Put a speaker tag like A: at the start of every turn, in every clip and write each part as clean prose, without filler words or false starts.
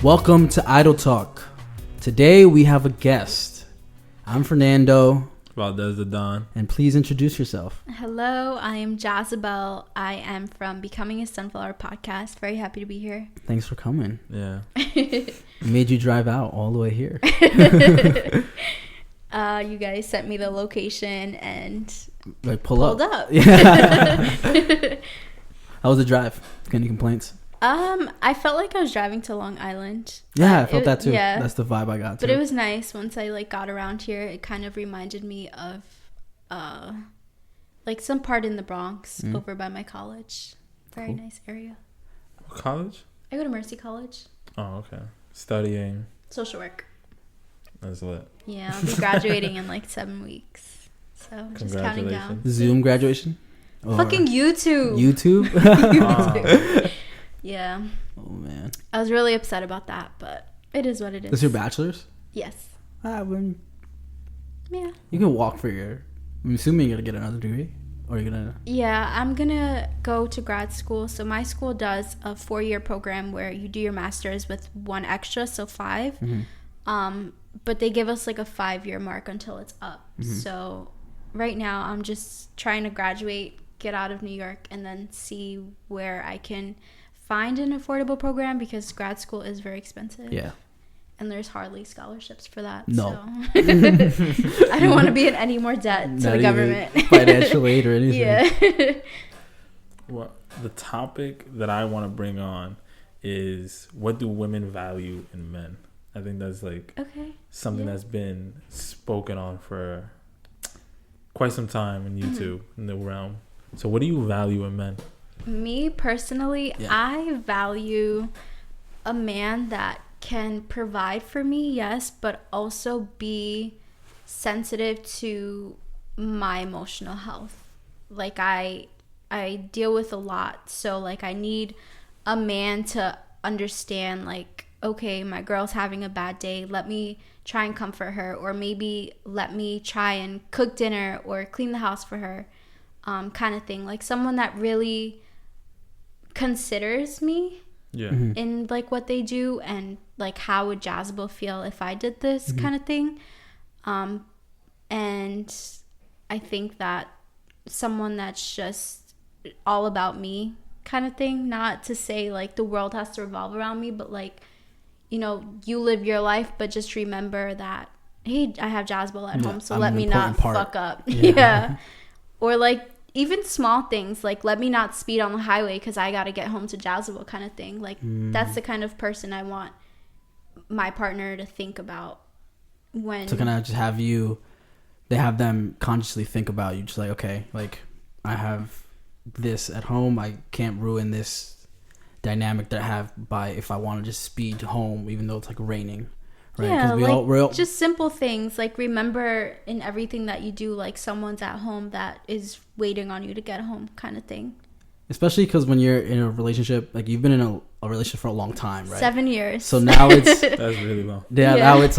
A: Welcome to IdleTalk. Today we have a guest. I'm Fernando.
B: ValdezDaDon.
A: And please introduce yourself.
C: Hello, I am Jasabel. I am from Becoming a Sunflower podcast. Very happy to be here.
A: Thanks for coming.
B: Yeah.
A: Made you drive out all the way here.
C: You guys sent me the location and
A: Like
C: pulled up.
A: Yeah. How was the drive? Any complaints?
C: I felt like I was driving to Long Island.
A: Yeah, I felt that too.
C: Yeah.
A: That's the vibe I got too.
C: But it was nice once I got around here. It kind of reminded me of some part in the Bronx over by my college. Very nice area.
B: What college?
C: I go to Mercy College.
B: Oh, okay. Studying.
C: Social work.
B: That's lit.
C: Yeah, I'll be graduating in 7 weeks. So just counting down.
A: Zoom graduation? Or
C: Fucking YouTube.
A: YouTube?
C: YouTube. Yeah.
A: Oh, man.
C: I was really upset about that, but it is what it is.
A: This your bachelor's?
C: Yes.
A: Yeah.
C: Yeah.
A: You can walk for your... I'm assuming you're going to get another degree? Or you're going to...
C: Yeah, I'm going to go to grad school. So my school does a 4-year program where you do your master's with 1 extra, so 5.
A: Mm-hmm.
C: But they give us a 5-year mark until it's up. Mm-hmm. So right now I'm just trying to graduate, get out of New York, and then see where I can find an affordable program because grad school is very expensive.
A: Yeah.
C: And there's hardly scholarships for that.
A: No.
C: So. I don't want to be in any more debt to the government.
A: Financial aid or anything.
C: Yeah.
B: Well, the topic that I want to bring on is what do women value in men? I think that's something that's been spoken on for quite some time in YouTube, in the realm. So what do you value in men?
C: Me personally, I value a man that can provide for me, yes, but also be sensitive to my emotional health. I deal with a lot, so I need a man to understand okay, my girl's having a bad day, let me try and comfort her, or maybe let me try and cook dinner or clean the house for her, kind of thing. Someone that really considers me in what they do, and how would Jasabel feel if I did this kind of thing. And I think that someone that's just all about me kind of thing, not to say the world has to revolve around me, but you live your life, but just remember that, hey, I have Jasabel at home, so let me not fuck up. Yeah. Or even small things, let me not speed on the highway because I got to get home to Jasabel kind of thing. That's the kind of person I want my partner to think about when... So
A: kind of just have them consciously think about you, just okay, I have this at home, I can't ruin this dynamic that I have by if I want to just speed home even though it's raining, right?
C: Yeah,
A: we all
C: just simple things, remember in everything that you do, someone's at home that is waiting on you to get home kind of thing. Especially
A: because when you're in a relationship, you've been in a relationship for a long time, right?
C: 7 years.
A: So now it's
B: that's really long.
A: Yeah, now it's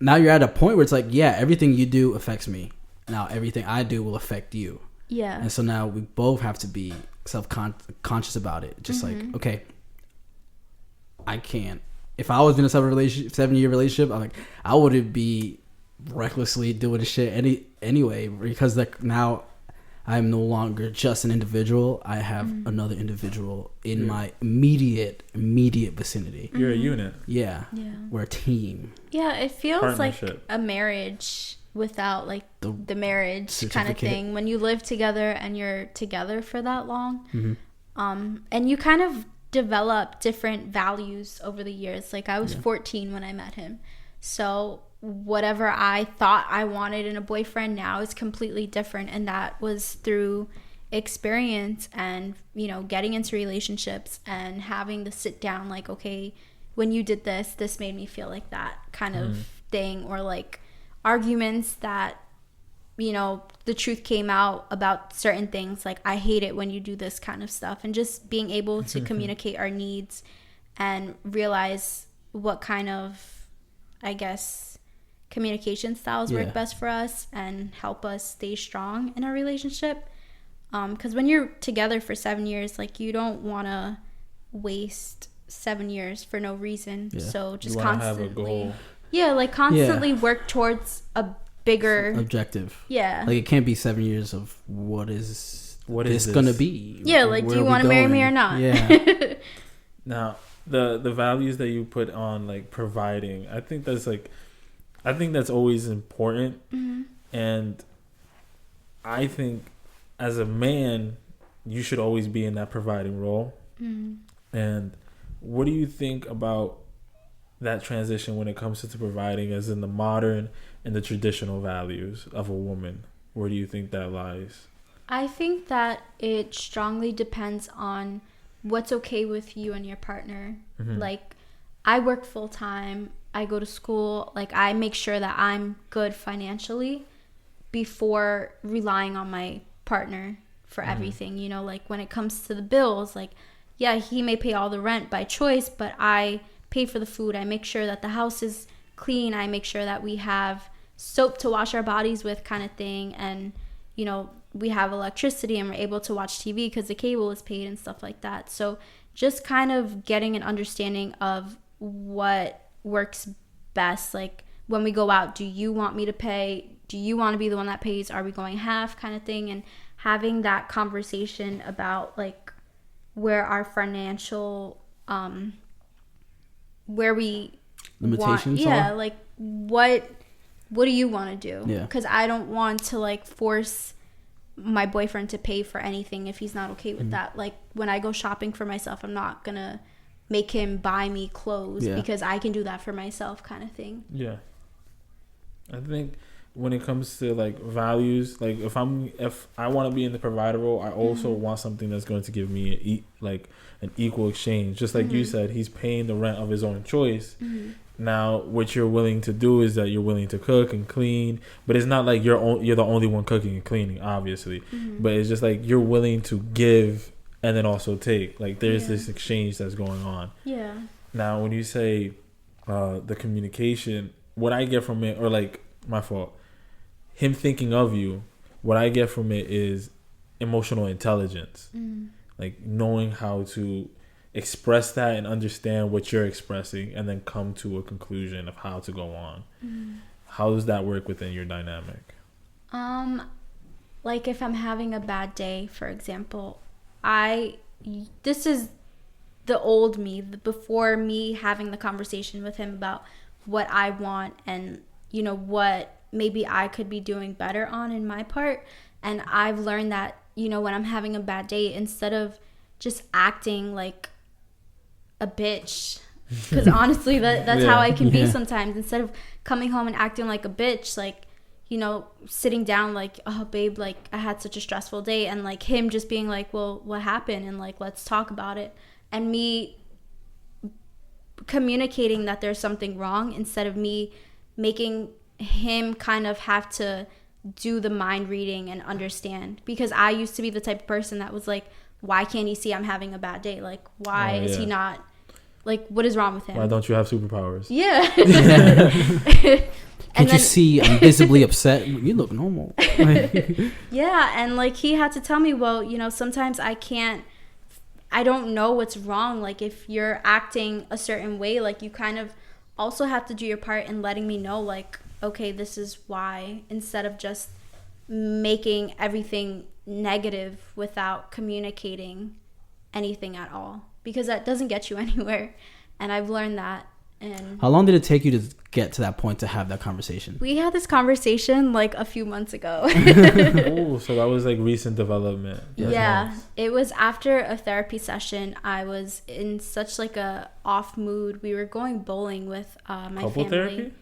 A: now you're at a point where it's everything you do affects me, now everything I do will affect you.
C: Yeah.
A: And so now we both have to be self-conscious about it. Just okay, I can't. If I was in a 7-year relationship, I wouldn't be recklessly doing this shit anyway, because now I'm no longer just an individual. I have another individual in my immediate vicinity.
B: You're a unit.
A: Yeah. We're a team.
C: Yeah, it feels like a marriage without the marriage kind of thing, when you live together and you're together for that long. And you kind of develop different values over the years. I was 14 when I met him, so whatever I thought I wanted in a boyfriend now is completely different, and that was through experience and getting into relationships and having to sit down okay, when you did this made me feel like that kind of thing, or arguments that the truth came out about certain things, I hate it when you do this kind of stuff, and just being able to communicate our needs and realize what kind of, I guess, communication styles work best for us and help us stay strong in our relationship. Because when you're together for 7 years, you don't want to waste 7 years for no reason. Yeah. So just
B: you
C: constantly
B: have a goal.
C: Yeah, like constantly work towards a bigger
A: objective.
C: Yeah.
A: Like it can't be 7 years of what is this gonna be?
C: Yeah, like do you want to marry me or not?
A: Yeah.
B: Now, the values that you put on like providing, I think that's always important. Mm-hmm. And I think as a man, you should always be in that providing role. Mm-hmm. And what do you think about that transition when it comes to providing, as in the modern and the traditional values of a woman? Where do you think that lies?
C: I think that it strongly depends on what's okay with you and your partner. Mm-hmm. Like, I work full time, I go to school, like I make sure that I'm good financially before relying on my partner for mm-hmm. everything. You know, like when it comes to the bills, like, yeah, he may pay all the rent by choice, but I pay for the food. I make sure that the house is clean. I make sure that we have soap to wash our bodies with, kind of thing. And, you know, we have electricity and we're able to watch TV because the cable is paid and stuff like that. So just kind of getting an understanding of what works best. Like when we go out, do you want me to pay? Do you want to be the one that pays? Are we going half, kind of thing? And having that conversation about like where our financial where we
A: limitations
C: are.
A: are.
C: Like what do you want to do?
A: Yeah,
C: because I don't want to like force my boyfriend to pay for anything if he's not okay with mm-hmm. that. Like when I go shopping for myself, I'm not gonna make him buy me clothes because I can do that for myself, kind of thing.
B: Yeah, I think when it comes to like values, like if I want to be in the provider role, I also mm-hmm. want something that's going to give me an equal exchange. Just like mm-hmm. you said, he's paying the rent of his own choice. Mm-hmm. Now, what you're willing to do is that you're willing to cook and clean, but it's not like you're the only one cooking and cleaning, obviously. Mm-hmm. But it's just like you're willing to give and then also take. Like there's this exchange that's going on.
C: Yeah.
B: Now, when you say the communication, what I get from it, or like my fault, him thinking of you, what I get from it is emotional intelligence. Mm. Like knowing how to express that and understand what you're expressing and then come to a conclusion of how to go on. Mm. How does that work within your dynamic?
C: Like if I'm having a bad day, for example, this is the old me, before me having the conversation with him about what I want and, you know, what maybe I could be doing better on in my part. And I've learned that, you know, when I'm having a bad day, instead of just acting like a bitch, because honestly that's how I can be sometimes, instead of coming home and acting like a bitch, like, you know, sitting down like, oh babe, like I had such a stressful day, and like him just being like, well, what happened, and like let's talk about it, and me communicating that there's something wrong instead of me making him kind of have to do the mind reading and understand. Because I used to be the type of person that was like, why can't he see I'm having a bad day? Like, why is he not, like, what is wrong with him?
B: Why don't you have superpowers?
C: Yeah.
A: Can't you see I'm visibly upset? You look normal.
C: Yeah, and like he had to tell me, well, you know, sometimes I don't know what's wrong. Like if you're acting a certain way, like you kind of also have to do your part in letting me know, like, okay, this is why, instead of just making everything negative without communicating anything at all, because that doesn't get you anywhere. And I've learned that. And
A: how long did it take you to get to that point to have that conversation?
C: We had this conversation like a few months ago.
B: Oh, so that was like recent development.
C: Yeah, it was after a therapy session. I was in such like a off mood. We were going bowling with my
B: Couple
C: family.
B: Therapy?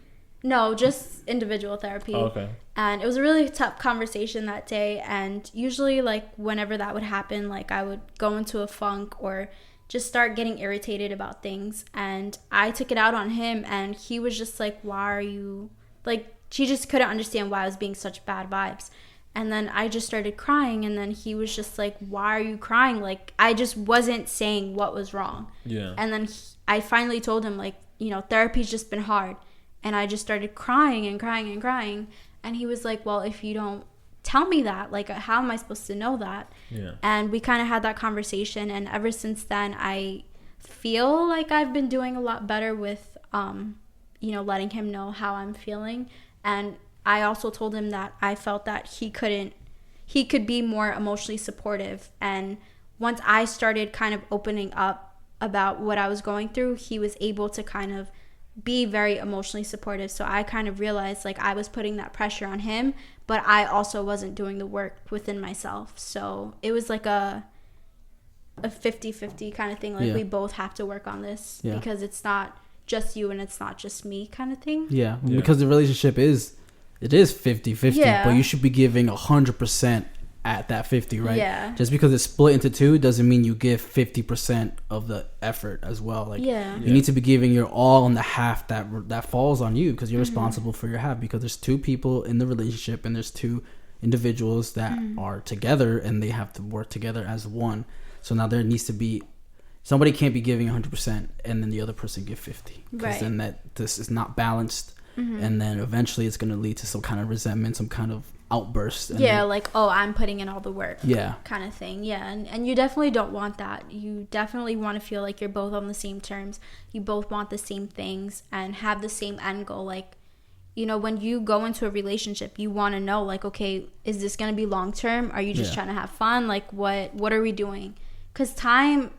C: No, just individual therapy.
B: Oh, okay.
C: And it was a really tough conversation that day. And usually, like, whenever that would happen, like, I would go into a funk or just start getting irritated about things. And I took it out on him, and he was just like, why are you... Like, she just couldn't understand why I was being such bad vibes. And then I just started crying, and then he was just like, why are you crying? Like, I just wasn't saying what was wrong.
B: Yeah.
C: And then I finally told him, like, you know, therapy's just been hard. And I just started crying and crying and crying. And he was like, well, if you don't tell me that, like, how am I supposed to know that?
B: Yeah.
C: And we kind of had that conversation. And ever since then, I feel like I've been doing a lot better with, letting him know how I'm feeling. And I also told him that I felt that he could be more emotionally supportive. And once I started kind of opening up about what I was going through, he was able to kind of be very emotionally supportive. So I kind of realized like I was putting that pressure on him, but I also wasn't doing the work within myself. So it was like a 50-50 kind of thing. Like we both have to work on this because it's not just you and it's not just me kind of thing.
A: Yeah. Because the relationship is 50-50, but you should be giving 100% at that 50, right? Yeah. Just because it's split into two doesn't mean you give 50% of the effort as well. Like you need to be giving your all on the half that falls on you, because you're responsible for your half, because there's two people in the relationship and there's two individuals that are together and they have to work together as one. So now there needs to be, somebody can't be giving 100% and then the other person give 50, because then this is not balanced. And then eventually it's going to lead to some kind of resentment, some kind of outburst.
C: Like, oh, I'm putting in all the work. Kind of thing. And you definitely don't want that. You definitely want to feel like you're both on the same terms. You both want the same things and have the same end goal. Like, when you go into a relationship, you want to know, like, okay, is this going to be long term? Are you just trying to have fun? Like, what are we doing? Because time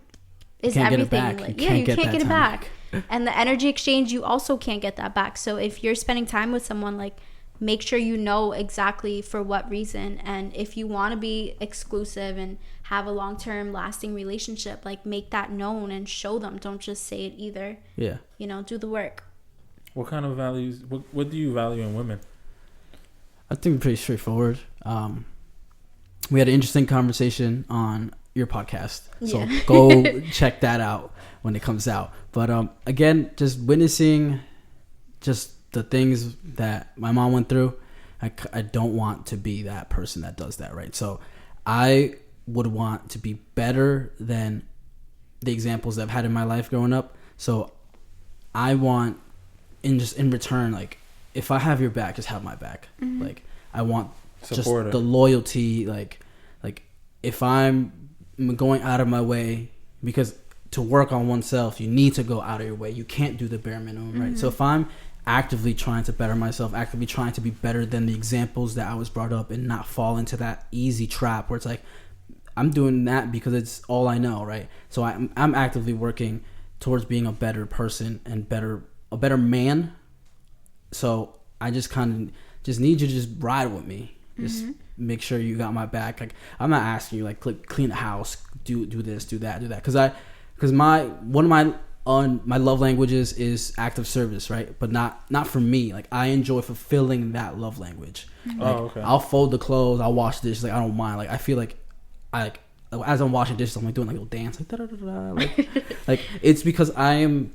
C: is everything. Like, you can't get it back. And the energy exchange, you also can't get that back. So if you're spending time with someone, like, make sure you know exactly for what reason. And if you want to be exclusive and have a long-term lasting relationship, like, make that known and show them. Don't just say it either. Do the work.
B: What kind of values, what do you value in women?
A: I think pretty straightforward. We had an interesting conversation on your podcast, so go check that out when it comes out. But again, just witnessing just the things that my mom went through, I don't want to be that person that does that, right? So I would want to be better than the examples that I've had in my life growing up. So I want, in return, like, if I have your back, just have my back. Like, I want just the loyalty, like if I'm going out of my way, because to work on oneself, you need to go out of your way. You can't do the bare minimum, right? So if I'm actively trying to better myself, actively trying to be better than the examples that I was brought up, and not fall into that easy trap where it's like, I'm doing that because it's all I know, right? So I'm actively working towards being a better person and a better man. So I just kind of just need you to just ride with me. Just make sure you got my back. Like, I'm not asking you, like, clean the house, do this, do that. Because my love languages is active service, right? But not for me. Like, I enjoy fulfilling that love language. Like, I'll fold the clothes, I'll wash dishes. Like, I don't mind. Like, I feel like as I'm washing dishes, I'm like doing like a little dance, like da da da da. Like it's because I am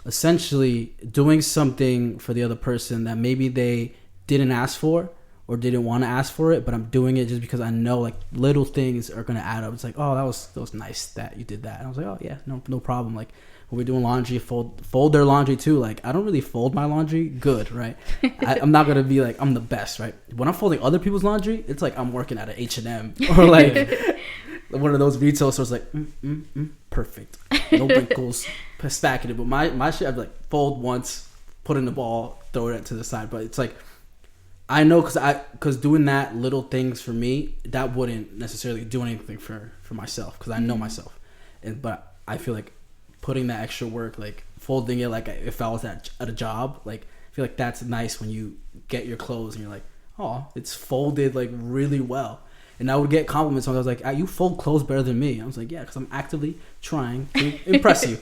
A: essentially doing something for the other person that maybe they didn't ask for or didn't want to ask for it, but I'm doing it just because I know, like, little things are gonna add up. It's like, oh, that was nice that you did that. And I was like, oh yeah, no problem. Like, when we're doing laundry, fold their laundry too. Like, I don't really fold my laundry good, right? I'm not gonna be like I'm the best, right? When I'm folding other people's laundry, it's like I'm working at an H&M or like one of those retail stores. Like, perfect, no wrinkles, stacking it. But my shit, I'd like fold once, put in the ball, throw it to the side. But it's like, I know because doing that little things for me, that wouldn't necessarily do anything for myself, because I know myself. But I feel like putting that extra work, like folding it, like if I was at a job, like I feel like that's nice when you get your clothes and you're like, oh, it's folded like really well. And I would get compliments. So I was like, you fold clothes better than me. I was like, yeah, because I'm actively trying to impress you.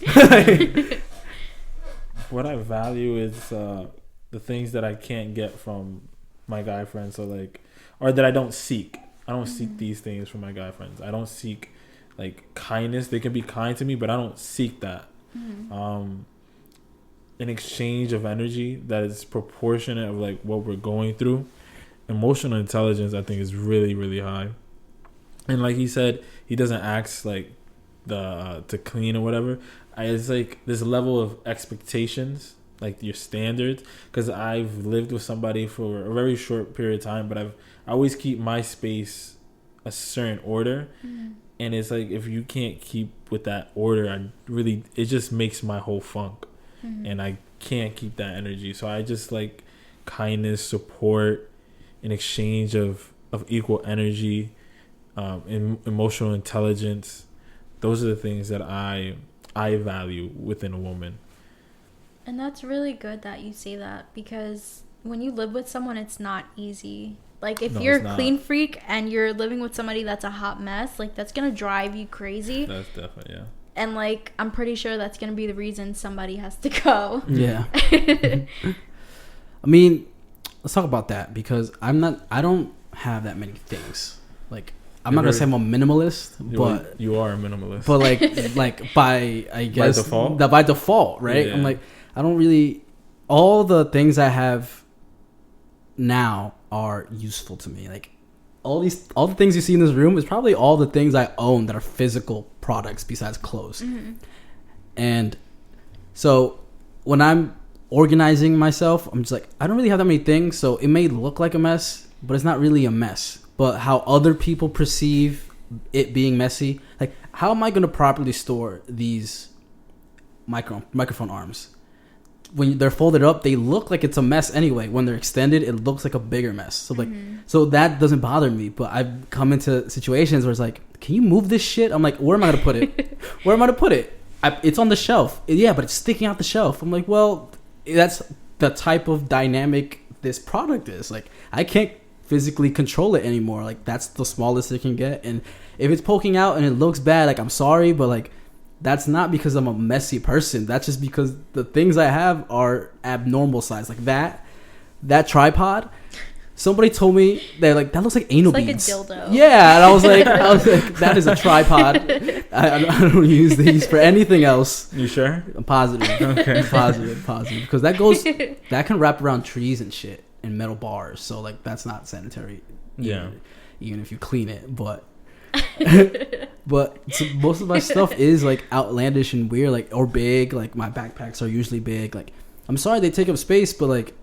B: What I value is the things that I can't get from my guy friends, so like, or that I don't seek. I don't seek these things from my guy friends. I don't seek like kindness. They can be kind to me, but I don't seek that. An exchange of energy that is proportionate of like what we're going through. Emotional intelligence, I think, is really, really high. And like he said, he doesn't ask like to clean or whatever. It's like this level of expectations, like your standards, because I've lived with somebody for a very short period of time, but I always keep my space a certain order, And it's like, if you can't keep with that order, it just makes my whole funk. Mm-hmm. And I can't keep that energy. So I just like kindness, support, an exchange of equal energy, emotional intelligence. Those are the things that I value within a woman.
C: And that's really good that you say that, because when you live with someone, it's not easy. Like, if you're a clean freak and you're living with somebody that's a hot mess, like, that's going to drive you crazy.
B: That's definitely, yeah. And,
C: like, I'm pretty sure that's going to be the reason somebody has to go.
A: Yeah. I mean, let's talk about that, because I don't have that many things. Like, I'm not going to say I'm a minimalist, but...
B: You are a minimalist.
A: But, like by, I guess... By default, right? Yeah. I'm like, I don't really... All the things I have now are useful to me. Like, all the things you see in this room is probably all the things I own that are physical products besides clothes. Mm-hmm. And so when I'm organizing myself, I'm just like, I don't really have that many things, so it may look like a mess, but it's not really a mess. But how other people perceive it being messy, like, how am I going to properly store these microphone arms? When they're folded up, they look like it's a mess anyway. When they're extended, it looks like a bigger mess. So like, so that doesn't bother me. But I've come into situations where it's like, can you move this shit? I'm like, where am I gonna put it? Where am I gonna put it? It's on the shelf. Yeah, but it's sticking out the shelf. I'm like, well, that's the type of dynamic this product is. Like, I can't physically control it anymore. Like, that's the smallest it can get. And if it's poking out and it looks bad, like, I'm sorry, but like, that's not because I'm a messy person. That's just because the things I have are abnormal size. Like that tripod. Somebody told me that, like, that looks like anal beads.
C: Like a dildo.
A: Yeah, and I was like, that is a tripod. I don't use these for anything else.
B: You sure?
A: I'm positive. Okay. Positive. Because that can wrap around trees and shit and metal bars. So like, that's not sanitary.
B: Yeah.
A: Even if you clean it, but so most of my stuff is like outlandish and weird, like, or big. Like, my backpacks are usually big. Like, I'm sorry they take up space, but like,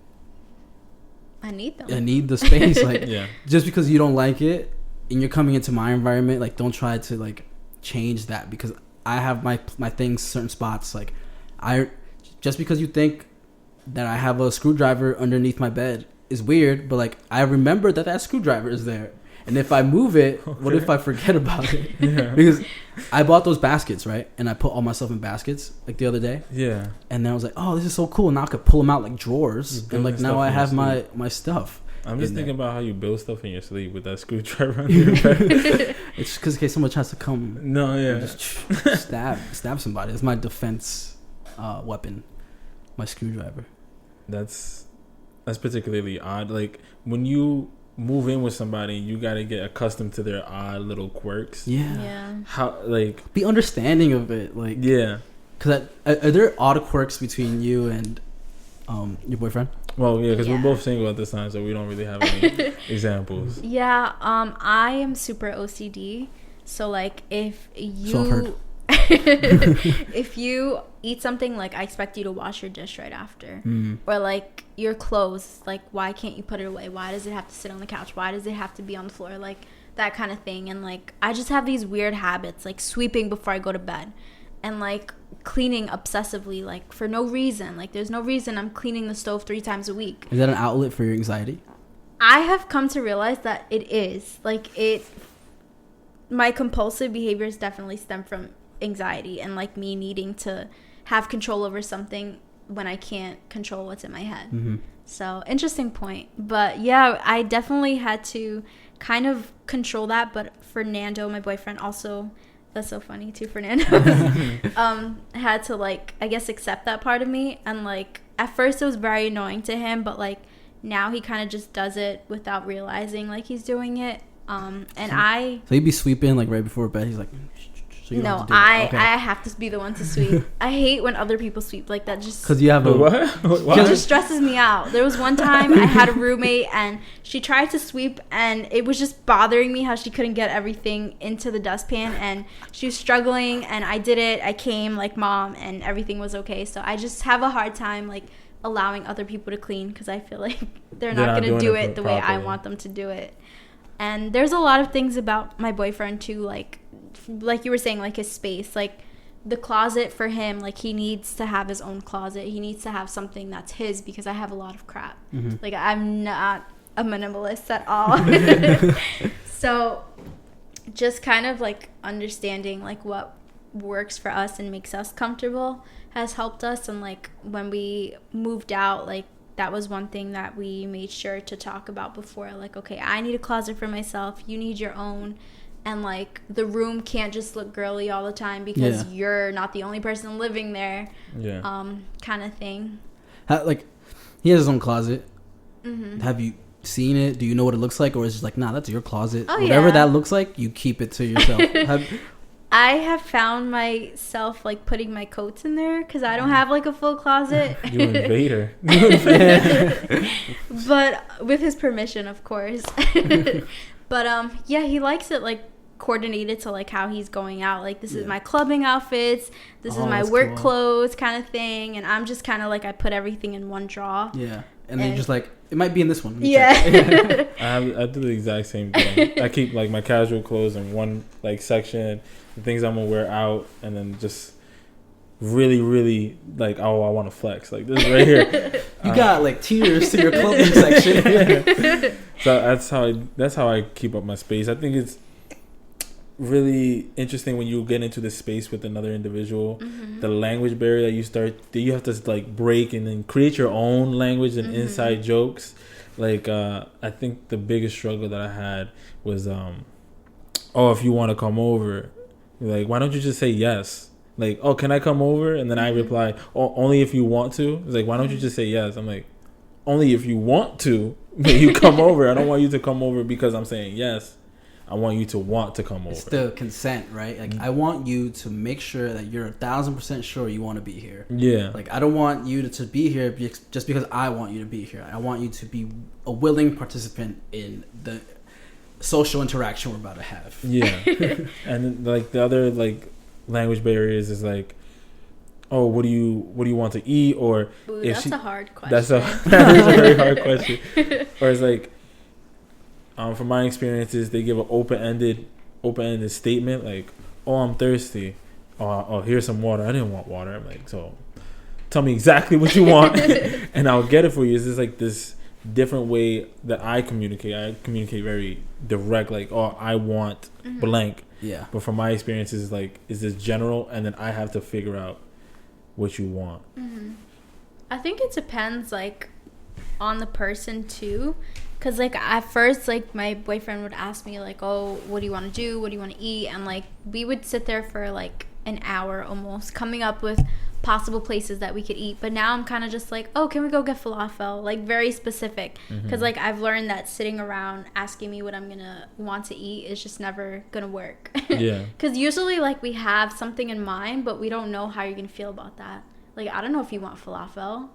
C: I need them.
A: I need the space. Like,
B: yeah. Just
A: because you don't like it and you're coming into my environment, like, don't try to like change that, because I have my things certain spots. Like, just because you think that I have a screwdriver underneath my bed is weird, but like, I remember that screwdriver is there. And if I move it, okay. What if I forget about it? Yeah. Because I bought those baskets, right? And I put all my stuff in baskets, like, the other day.
B: Yeah.
A: And then I was like, oh, this is so cool. Now I could pull them out like drawers. And like, now I have my stuff.
B: I'm just thinking about how you build stuff in your sleep with that screwdriver on your bed.
A: It's just because in case someone tries to come.
B: No, yeah.
A: Just stab somebody. It's my defense weapon. My screwdriver.
B: That's particularly odd. Like, when you move in with somebody, you got to get accustomed to their odd little quirks.
C: Yeah.
B: How, like,
A: be understanding of it. Like,
B: yeah.
A: Because are there odd quirks between you and your boyfriend?
B: Well, yeah, because we're both single at this time, so we don't really have any examples.
C: Yeah. I am super OCD. So like, if you
A: so I've heard.
C: if you eat something, like, I expect you to wash your dish right after. Or like, your clothes, like, why can't you put it away? Why does it have to sit on the couch? Why does it have to be on the floor? Like, that kind of thing. And like, I just have these weird habits, like sweeping before I go to bed, and like cleaning obsessively, like, for no reason. Like, there's no reason I'm cleaning the stove 3 times a week.
A: Is that an outlet for your anxiety?
C: I have come to realize that it is. Like, my compulsive behaviors definitely stem from anxiety and like me needing to have control over something when I can't control what's in my head. So, interesting point. But yeah, I definitely had to kind of control that. But Fernando, my boyfriend, also, that's so funny too, Fernando, had to, like, I guess, accept that part of me. And like, at first it was very annoying to him, but like, now he kind of just does it without realizing like he's doing it. So he'd be sweeping like right before bed. He's like, so no, I have to be the one to sweep. I hate when other people sweep. Like, that just... Because you have a... What? It just stresses me out. There was one time I had a roommate and she tried to sweep and it was just bothering me how she couldn't get everything into the dustpan, and she was struggling, and I did it. I came like mom and everything was okay. So I just have a hard time like allowing other people to clean because I feel like they're not going to do it the way I want them to do it. And there's a lot of things about my boyfriend too, like like you were saying, like his space, like the closet for him, like he needs to have his own closet. He needs to have something that's his, because I have a lot of crap. Like I'm not a minimalist at all. So just kind of like understanding like what works for us and makes us comfortable has helped us. And like when we moved out, like that was one thing that we made sure to talk about before, like, okay, I need a closet for myself, you need your own, and like the room can't just look girly all the time because you're not the only person living there, kind of thing.
A: Like he has his own closet. Have you seen it? Do you know what it looks like, or is it just like, nah, that's your closet? Whatever that looks like, you keep it to yourself.
C: I have found myself like putting my coats in there because I don't have like a full closet.
B: You invader.
C: But with his permission, of course. But yeah, he likes it like coordinated to like how he's going out. Like this is my clubbing outfits, this is my work clothes kind of thing, and I'm just kind of like, I put everything in one drawer.
A: Yeah. And then you're just like, it might be in this one.
B: I do the exact same thing. I keep like my casual clothes in one like section, the things I'm gonna wear out, and then just really, really like, oh, I want to flex. Like this right here.
A: You got like tiers to your clothing section.
B: So that's how I keep up my space. I think it's really interesting when you get into the space with another individual, the language barrier that you have to like break and then create your own language and inside jokes. Like I think the biggest struggle that I had was if you want to come over, like, why don't you just say yes? Like, oh, can I come over? And then I reply, oh, only if you want to. It's like, why don't you just say yes? I'm like, only if you want to, you come over. I don't want you to come over because I'm saying yes. I want you to want to come over.
A: It's the consent, right? Like, I want you to make sure that you're 1,000% sure you want to be here.
B: Yeah.
A: Like, I don't want you to be here just because I want you to be here. I want you to be a willing participant in the social interaction we're about to have.
B: Yeah. And like the other like language barriers is like, oh, what do you want to eat? Or
C: ooh, that's a hard question.
B: That is a very hard question. Or it's like, from my experiences, they give an open-ended statement like, oh, I'm thirsty. Oh, here's some water. I didn't want water. I'm like, so tell me exactly what you want and I'll get it for you. It's just like this different way that I communicate. I communicate very direct, like, oh, I want blank.
A: Yeah.
B: But from my experiences, like, is this general, and then I have to figure out what you want.
C: I think it depends, like, on the person too. Because, like, at first, like, my boyfriend would ask me, like, oh, what do you want to do? What do you want to eat? And, like, we would sit there for, like, an hour almost coming up with possible places that we could eat. But now I'm kind of just like, oh, can we go get falafel? Like, very specific. Because, like, I've learned that sitting around asking me what I'm going to want to eat is just never going to work.
B: Yeah.
C: Because usually, like, we have something in mind, but we don't know how you're going to feel about that. Like, I don't know if you want falafel.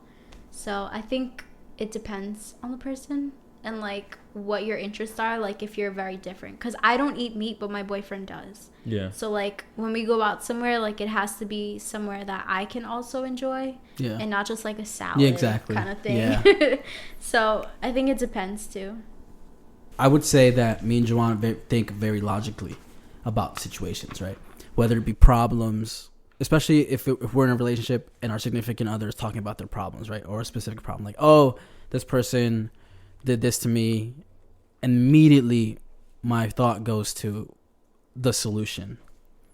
C: So I think it depends on the person. And, like, what your interests are, like, if you're very different. Because I don't eat meat, but my boyfriend does.
B: Yeah.
C: So, like, when we go out somewhere, like, it has to be somewhere that I can also enjoy. Yeah. And not just, like, a salad kind of thing. Yeah. So, I think it depends, too.
A: I would say that me and Joanna think very logically about situations, right? Whether it be problems, especially if we're in a relationship and our significant other is talking about their problems, right? Or a specific problem. Like, oh, this person did this to me, immediately my thought goes to the solution,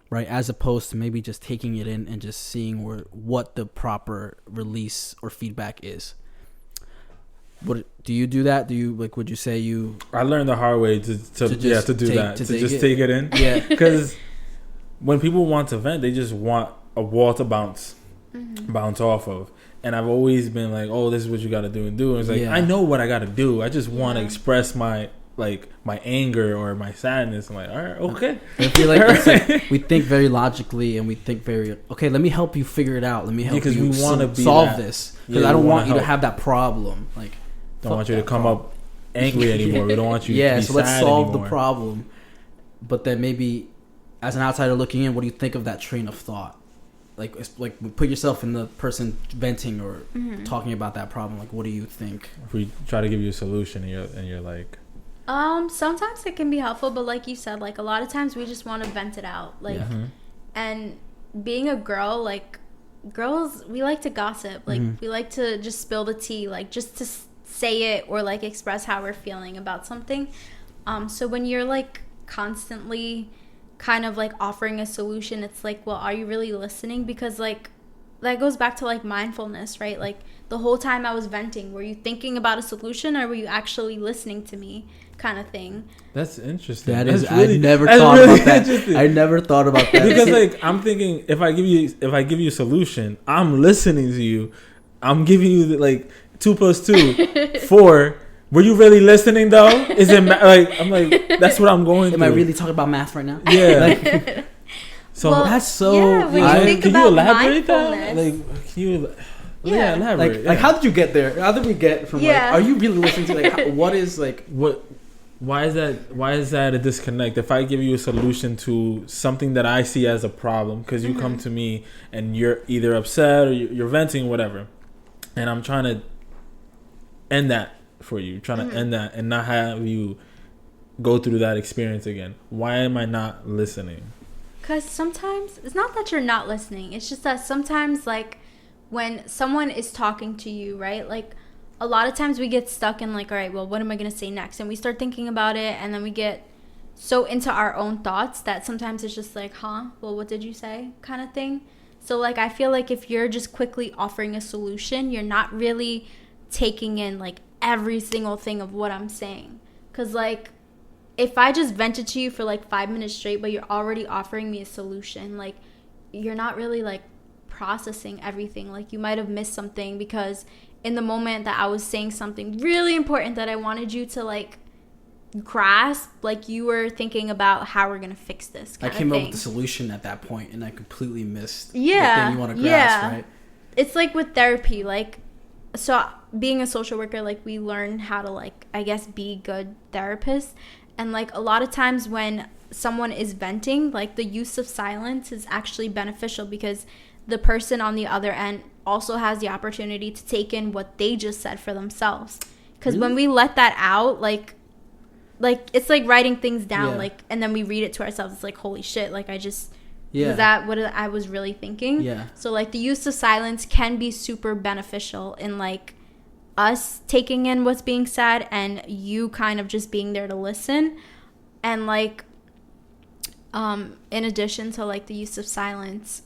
A: right? As opposed to maybe just taking it in and just seeing what the proper release or feedback is. What do you do that? Do you, like, would you say you?
B: I learned the hard way to take it in.
A: Yeah,
B: because when people want to vent, they just want a wall to bounce off of. And I've always been like, oh, this is what you got to do and do. And it's like, I know what I got to do. I just want to express my anger or my sadness. I'm like, all right, okay.
A: I feel like we think very logically, and we think very, okay, let me help you figure it out. Let me help you solve this. Because I don't want you to have that problem. Like,
B: don't want you to come up angry anymore. We don't want you to be
A: so let's
B: sad
A: solve
B: anymore.
A: The problem. But then maybe, as an outsider looking in, what do you think of that train of thought? Like put yourself in the person venting or talking about that problem. Like, what do you think?
B: If we try to give you a solution and you're like,
C: Sometimes it can be helpful, but like you said, like a lot of times we just want to vent it out. Like, and being a girl, like girls, we like to gossip. Like we like to just spill the tea, like just to say it or like express how we're feeling about something. So when you're like constantly kind of like offering a solution, it's like, well, are you really listening? Because like that goes back to like mindfulness, right? Like the whole time I was venting, were you thinking about a solution or were you actually listening to me, kind of thing?
B: That's interesting.
A: I never thought about that. I never thought about that.
B: Because like I'm thinking, if I give you a solution, I'm listening to you. I'm giving you like 2 + 2, 4. Were you really listening though? Is it like I'm like that's what I'm going through.
A: Am I really talking about math right now?
B: Yeah.
A: Like, so well, that's so.
C: Yeah, when you think
B: can
C: about
B: you elaborate that? Like, can you? Yeah, elaborate.
A: Like how did you get there? How did we get from like? Are you really listening to like? What is like?
B: What? Why is that a disconnect? If I give you a solution to something that I see as a problem, because you come to me and you're either upset or you're venting, whatever, and I'm trying to end that for you, trying to end that and not have you go through that experience again. Why am I not listening? Because
C: sometimes it's not that you're not listening. It's just that sometimes, like, when someone is talking to you, right? Like, a lot of times we get stuck in, like, all right, well, what am I going to say next? And we start thinking about it, and then we get so into our own thoughts that sometimes it's just like, well, what did you say? Kind of thing. So, like, I feel like if you're just quickly offering a solution, you're not really taking in, like, every single thing of what I'm saying. Because, like, if I just vented to you for like 5 minutes straight, but you're already offering me a solution, like you're not really like processing everything. Like you might have missed something because in the moment that I was saying something really important that I wanted you to like grasp, like you were thinking about how we're gonna fix this.
A: I came up with the solution at that point and I completely missed the thing you want to grasp, right?
C: It's like with therapy, like so being a social worker, like we learn how to like, I guess, be good therapists. And, like, a lot of times when someone is venting, like, the use of silence is actually beneficial because the person on the other end also has the opportunity to take in what they just said for themselves. Because when we let that out, like, it's like writing things down, like, and then we read it to ourselves. It's like, holy shit, like, I just... Was that what I was really thinking? Yeah. So, like, the use of silence can be super beneficial in, like, us taking in what's being said and you kind of just being there to listen. And like in addition to like the use of silence,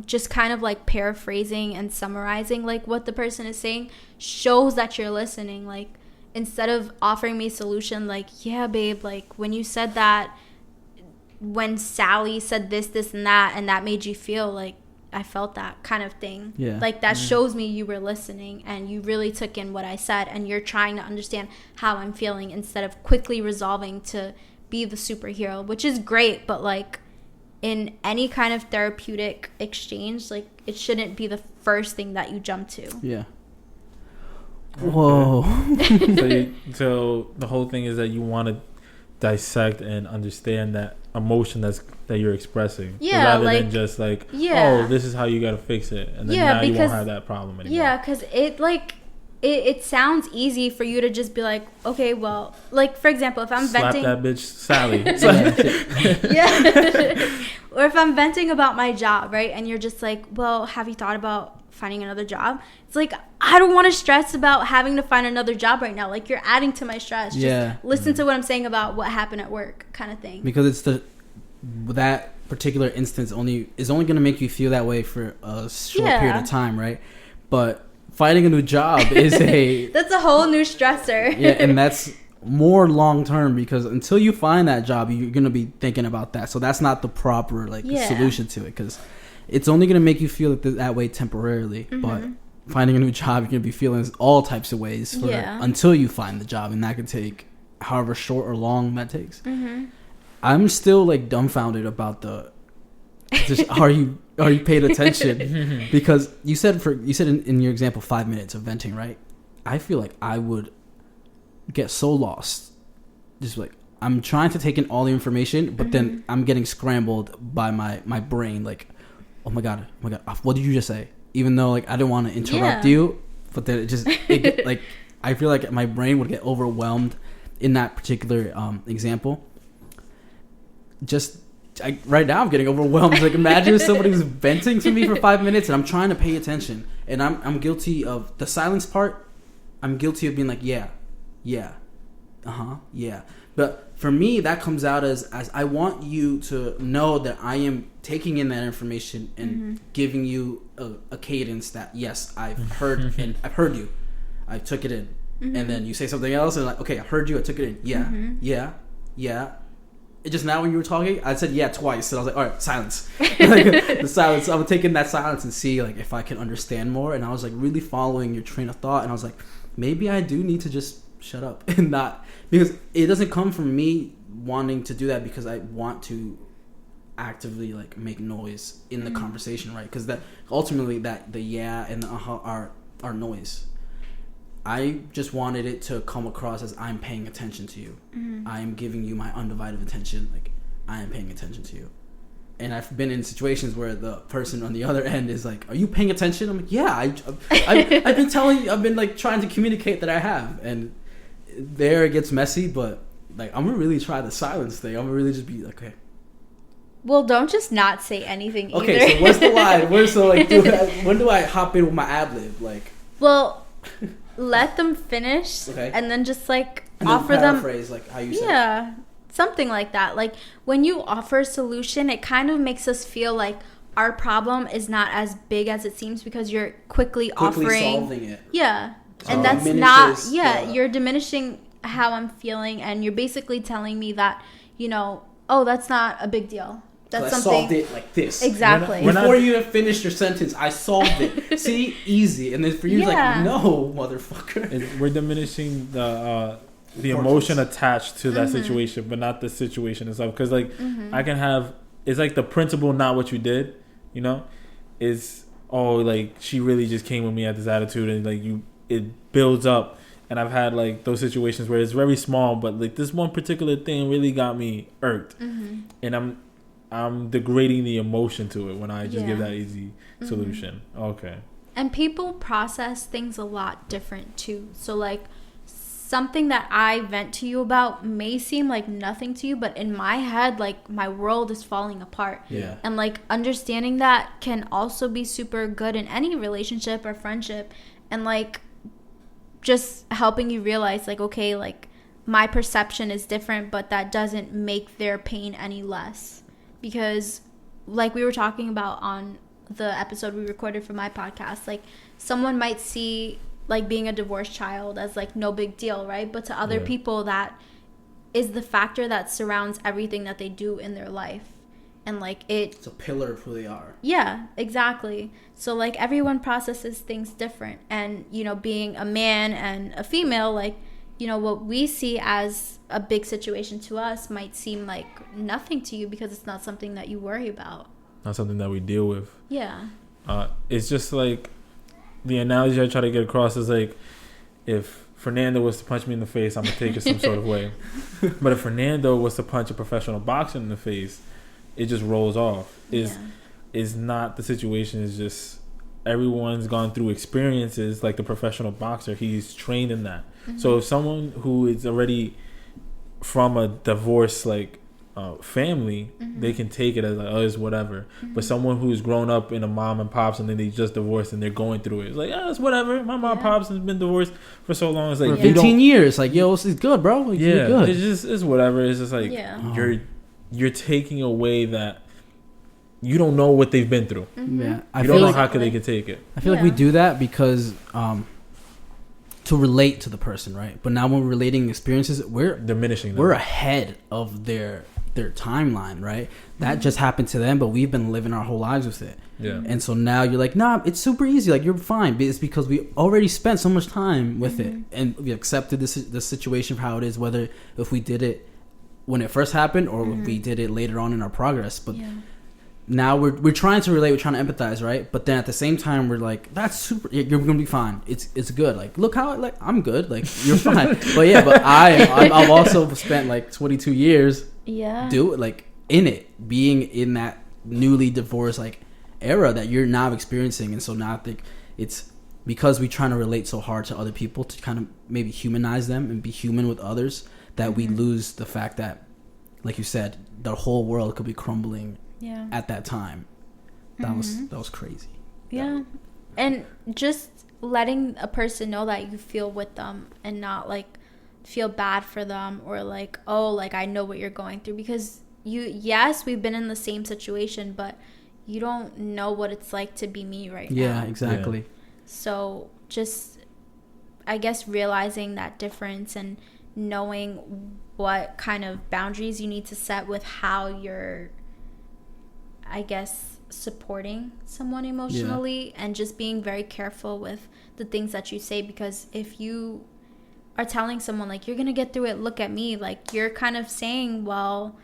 C: just kind of like paraphrasing and summarizing like what the person is saying shows that you're listening. Like instead of offering me a solution like, yeah babe, like when you said that, when Sally said this and that made you feel, like I felt that kind of thing. Yeah. Like that shows me you were listening and you really took in what I said and you're trying to understand how I'm feeling instead of quickly resolving to be the superhero, which is great, but like in any kind of therapeutic exchange, like it shouldn't be the first thing that you jump to.
A: Yeah. Whoa.
B: So the whole thing is that you want to dissect and understand that emotion that you're expressing, rather than just like, oh, this is how you gotta fix it, and then now you won't have that problem anymore.
C: Yeah, because it like it sounds easy for you to just be like, okay, well, like for example, if I'm
B: slap
C: venting
B: that bitch Sally,
C: or if I'm venting about my job, right, and you're just like, well, have you thought about finding another job? It's like, I don't want to stress about having to find another job right now. Like you're adding to my stress. Just listen to what I'm saying about what happened at work, kind of thing.
A: Because it's that particular instance is only going to make you feel that way for a short period of time, right? But finding a new job is
C: that's a whole new stressor.
A: Yeah, and that's more long term because until you find that job, you're going to be thinking about that. So that's not the proper solution to it because it's only going to make you feel that way temporarily. But finding a new job, you're going to be feeling all types of ways until you find the job, and that could take however short or long that takes. I'm still like dumbfounded about are you paying attention? Because you said in your example 5 minutes of venting, right? I feel like I would get so lost, just like I'm trying to take in all the information, but then I'm getting scrambled by my brain, like, oh my god, what did you just say? Even though like I didn't want to interrupt you, but then it like I feel like my brain would get overwhelmed in that particular example, right now I'm getting overwhelmed. Like, imagine if somebody's venting to me for 5 minutes and I'm trying to pay attention, and I'm guilty of the silence part. I'm guilty of being like, yeah, yeah. But for me, that comes out as I want you to know that I am taking in that information and giving you a cadence that, yes, I've heard and I've heard you. I took it in. And then you say something else and like, okay, I heard you, I took it in. Yeah. It just now when you were talking, I said yeah twice. And I was like, all right, silence. Like, the silence. I'm taking that silence and see like if I can understand more. And I was like really following your train of thought. And I was like, maybe I do need to just shut up and not, because it doesn't come from me wanting to do that because I want to actively like make noise in the conversation, right? Because that ultimately that the yeah and the are noise. I just wanted it to come across as I'm paying attention to you. I am giving you my undivided attention. Like, I am paying attention to you. And I've been in situations where the person on the other end is like, are you paying attention? I'm like, yeah, I've been telling you, I've been like trying to communicate that I have. And there it gets messy, but like, I'm gonna really try the silence thing. I'm gonna really just be like, okay.
C: Well, don't just not say anything either.
A: Okay, so what's the line? When do I hop in with my ad-lib? Like,
C: well, let them finish, and then just like offer them.
A: Paraphrase like how you said.
C: Yeah, something like that. Like when you offer a solution, it kind of makes us feel like our problem is not as big as it seems because you're quickly offering
A: solving it.
C: Yeah, and that's not. Yeah, you're diminishing how I'm feeling, and you're basically telling me that, you know, oh, that's not a big deal. That's something.
A: I solved it like this.
C: Exactly.
A: Before you have finished your sentence, I solved it. See, easy. And then for you, it's like, no, motherfucker.
B: We're diminishing the emotion attached to that situation, but not the situation itself. Because like I can have, it's like the principle, not what you did. You know, is like she really just came with me at this attitude, and like it builds up. And I've had like those situations where it's very small, but like this one particular thing really got me irked, and I'm degrading the emotion to it when I just give that easy solution. Okay.
C: And people process things a lot different too. So like something that I vent to you about may seem like nothing to you, but in my head, like my world is falling apart.
A: Yeah.
C: And like understanding that can also be super good in any relationship or friendship. And like just helping you realize like, okay, like my perception is different, but that doesn't make their pain any less. Because like we were talking about on the episode we recorded for my podcast, like someone might see like being a divorced child as like no big deal, right? But to other people, that is the factor that surrounds everything that they do in their life. And like it's
A: a pillar of who they are.
C: Yeah, exactly. So like everyone processes things different. And, you know, being a man and a female, like, you know, what we see as a big situation to us might seem like nothing to you because it's not something that you worry about.
B: Not something that we deal with.
C: Yeah.
B: It's just like the analogy I try to get across is like if Fernando was to punch me in the face, I'm going to take it some sort of way. But if Fernando was to punch a professional boxer in the face, it just rolls off. Is not the situation. Is just everyone's gone through experiences like the professional boxer. He's trained in that. So if someone who is already from a divorce like family, they can take it as like, oh, it's whatever. But someone who's grown up in a mom and pops and then they just divorced and they're going through it, it's like, oh, it's whatever. My mom and pops has been divorced for so long. It's like
A: for 15 years. Like, yo, this is good, bro. Like,
B: yeah,
A: good.
B: It's whatever. It's just like you're taking away that you don't know what they've been through.
A: Yeah,
B: you don't know how they could take it.
A: I feel like we do that because to relate to the person, right? But now when we're relating experiences, we're
B: diminishing them.
A: We're ahead of their timeline, right? That just happened to them, but we've been living our whole lives with it.
B: Yeah.
A: And so now you're like, nah, it's super easy. Like, you're fine. But it's because we already spent so much time with it, and we accepted the situation for how it is, whether if we did it when it first happened or if we did it later on in our progress. But now we're trying to relate, we're trying to empathize, right? But then at the same time, we're like, that's super, you're gonna be fine. It's good. Like, look how I'm good. Like, you're fine. But I've also spent like 22 years in it, being in that newly divorced like era that you're now experiencing. And so now I think it's because we're trying to relate so hard to other people to kind of maybe humanize them and be human with others, that we lose the fact that, like you said, the whole world could be crumbling at that time. That was crazy.
C: Yeah. And just letting a person know that you feel with them and not like feel bad for them or like, oh, like I know what you're going through, because we've been in the same situation, but you don't know what it's like to be me right now.
A: Yeah, exactly.
C: So just, I guess, realizing that difference and knowing what kind of boundaries you need to set with how you're, I guess, supporting someone emotionally, and just being very careful with the things that you say, because if you are telling someone like, you're gonna get through it, look at me, like you're kind of saying, well,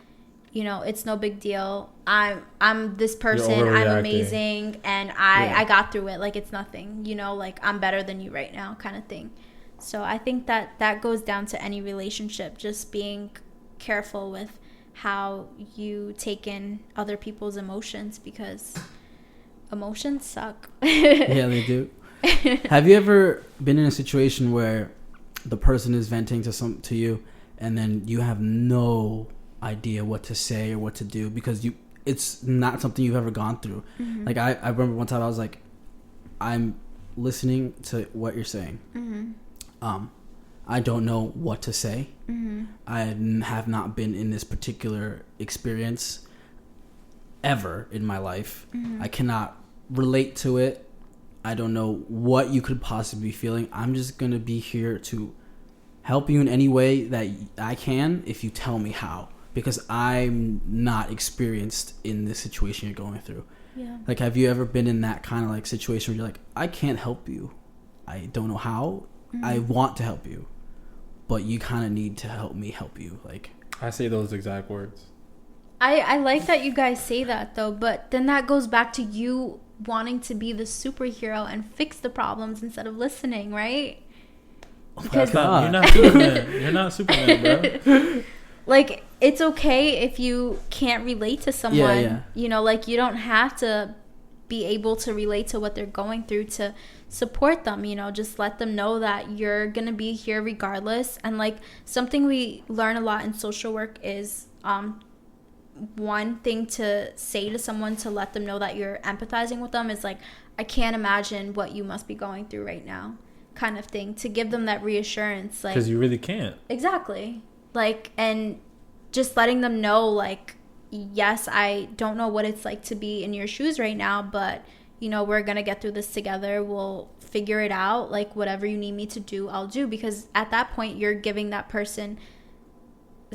C: you know, it's no big deal, I'm this person, I'm amazing, and I got through it, like it's nothing, you know, like I'm better than you right now kind of thing. So I think that goes down to any relationship, just being careful with how you take in other people's emotions, because emotions suck.
A: Yeah, they do. Have you ever been in a situation where the person is venting to you, and then you have no idea what to say or what to do, because it's not something you've ever gone through? Like I remember one time I was like, I'm listening to what you're saying. I don't know what to say. I have not been in this particular experience ever in my life. I cannot relate to it. I don't know what you could possibly be feeling. I'm just going to be here to help you in any way that I can if you tell me how, because I'm not experienced in this situation you're going through. Yeah. Like, have you ever been in that kind of like situation where you're like, I can't help you. I don't know how. I want to help you, but you kind of need to help me help you. Like,
B: I say those exact words.
C: I like that you guys say that though, but then that goes back to you wanting to be the superhero and fix the problems instead of listening, right?
B: Because you're not Superman. You're not Superman, bro.
C: Like, it's okay if you can't relate to someone. You know, like, you don't have to be able to relate to what they're going through to support them. You know, just let them know that you're gonna be here regardless. And like, something we learn a lot in social work is one thing to say to someone to let them know that you're empathizing with them is like, I can't imagine what you must be going through right now, kind of thing, to give them that reassurance. Like,
B: because you really can't.
C: Exactly. Like, and just letting them know, like, yes, I don't know what it's like to be in your shoes right now, but, you know, we're going to get through this together. We'll figure it out. Like, whatever you need me to do, I'll do. Because at that point, you're giving that person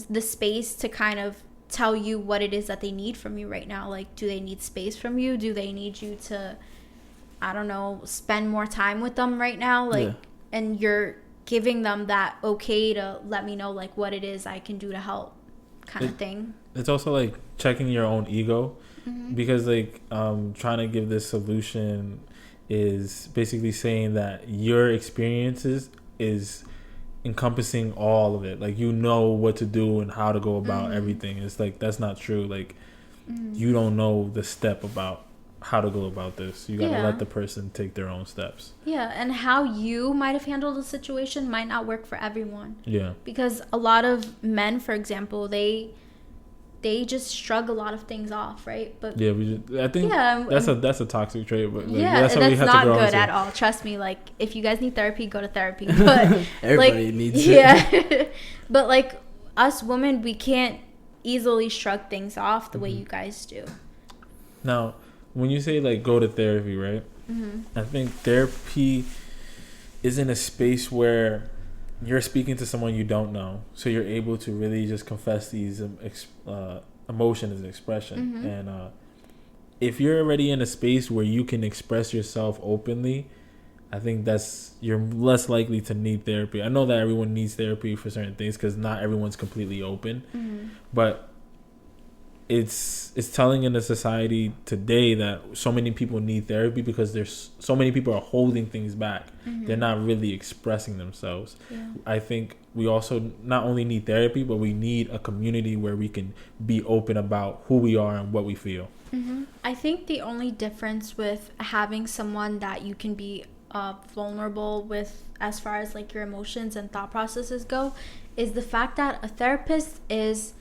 C: the space to kind of tell you what it is that they need from you right now. Like, do they need space from you? Do they need you to, I don't know, spend more time with them right now? Like, and you're giving them that okay to let me know, like, what it is I can do to help, kind of thing. It's
B: also like checking your own ego, because like trying to give this solution is basically saying that your experiences is encompassing all of it. Like, you know what to do and how to go about everything. It's like, that's not true. Like, you don't know the step about how to go about this. You gotta let the person take their own steps. Yeah,
C: and how you might have handled the situation might not work for everyone.
B: Yeah,
C: because a lot of men, for example, they just shrug a lot of things off, right? But
B: I think that's a toxic trait. But like,
C: that's not good at all. Trust me. Like, if you guys need therapy, go to therapy. But
A: everybody needs it. Yeah.
C: But like, us women, we can't easily shrug things off the way you guys do.
B: Now, when you say like go to therapy, right? I think therapy is in a space where you're speaking to someone you don't know, so you're able to really just confess these emotions and expression. And if you're already in a space where you can express yourself openly, I think you're less likely to need therapy. I know that everyone needs therapy for certain things because not everyone's completely open, but it's telling in the society today that so many people need therapy because there's so many people are holding things back. They're not really expressing themselves. I think we also not only need therapy, but we need a community where we can be open about who we are and what we feel.
C: I think the only difference with having someone that you can be vulnerable with as far as like your emotions and thought processes go is the fact that a therapist is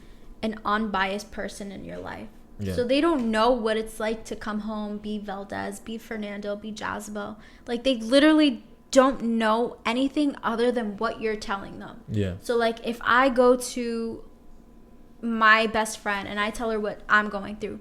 C: an unbiased person in your life. Yeah. So they don't know what it's like to come home, be Valdez, be Fernando, be Jasabel. Like, they literally don't know anything other than what you're telling them.
B: Yeah.
C: So, like, if I go to my best friend and I tell her what I'm going through,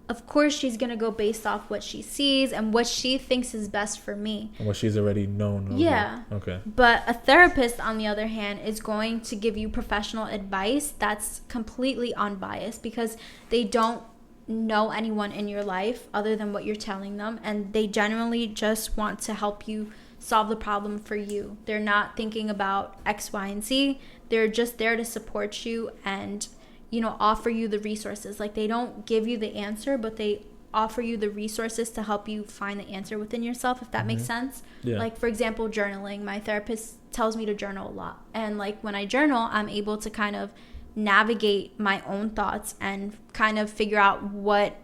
C: of course she's going to go based off what she sees and what she thinks is best for me.
B: And what she's already known.
C: Yeah.
B: Okay.
C: But a therapist, on the other hand, is going to give you professional advice that's completely unbiased because they don't know anyone in your life other than what you're telling them, and they genuinely just want to help you solve the problem for you. They're not thinking about X, Y, and Z. They're just there to support you and, you know, offer you the resources. Like, they don't give you the answer, but they offer you the resources to help you find the answer within yourself, if that makes sense.
B: Yeah.
C: Like, for example, journaling. My therapist tells me to journal a lot, and like when I journal, I'm able to kind of navigate my own thoughts and kind of figure out what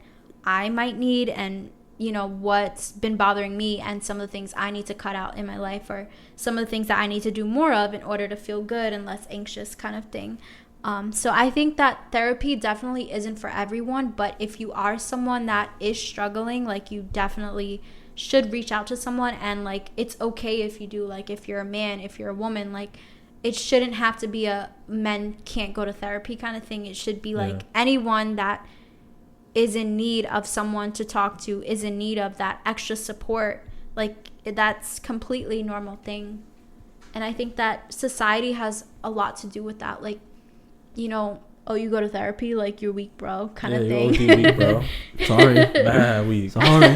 C: I might need and, you know, what's been bothering me and some of the things I need to cut out in my life, or some of the things that I need to do more of in order to feel good and less anxious, kind of thing. So I think that therapy definitely isn't for everyone, but if you are someone that is struggling, like, you definitely should reach out to someone. And like, it's okay if you do. Like, if you're a man, if you're a woman, like, it shouldn't have to be a men can't go to therapy kind of thing. It should be like anyone that is in need of someone to talk to, is in need of that extra support. Like, that's completely normal thing. And I think that society has a lot to do with that. Like, you know, oh, you go to therapy, like, you're weak, bro, kind of thing.
B: You're weak, bro. Sorry. Nah, weak.
A: Sorry.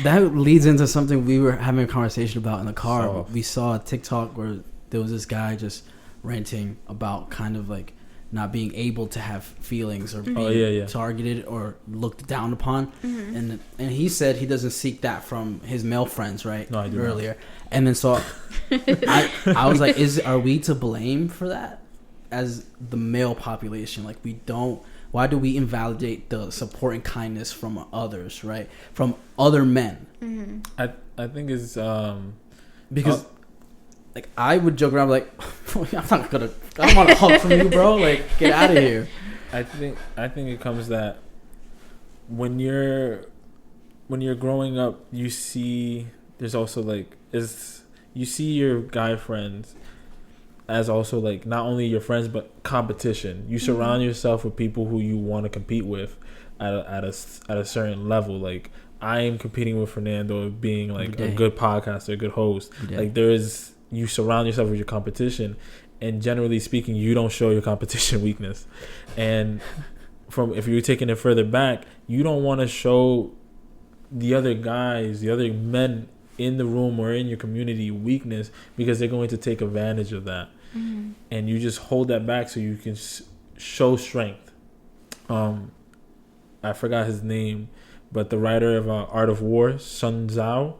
A: That leads into something we were having a conversation about in the car. We saw a TikTok where there was this guy just ranting about kind of like not being able to have feelings or being targeted or looked down upon. And he said he doesn't seek that from his male friends, right?
B: No, I do
A: earlier. Not. And then so I was like, are we to blame for that as the male population? Like, why do we invalidate the support and kindness from others, right? From other men?
B: I think it's
A: because like, I would joke around like, I don't want a hug from you, bro. Like, get out of here.
B: I think it comes that when you're growing up, you see there's also like you see your guy friends as also like not only your friends but competition. You surround yourself with people who you want to compete with at a certain level. Like, I am competing with Fernando being like a good podcaster, a good host. Like, you surround yourself with your competition, and generally speaking, you don't show your competition weakness. And if you're taking it further back, you don't want to show the other guys, the other men in the room or in your community weakness, because they're going to take advantage of that. And you just hold that back so you can show strength. I forgot his name, but the writer of Art of War, Sun Tzu,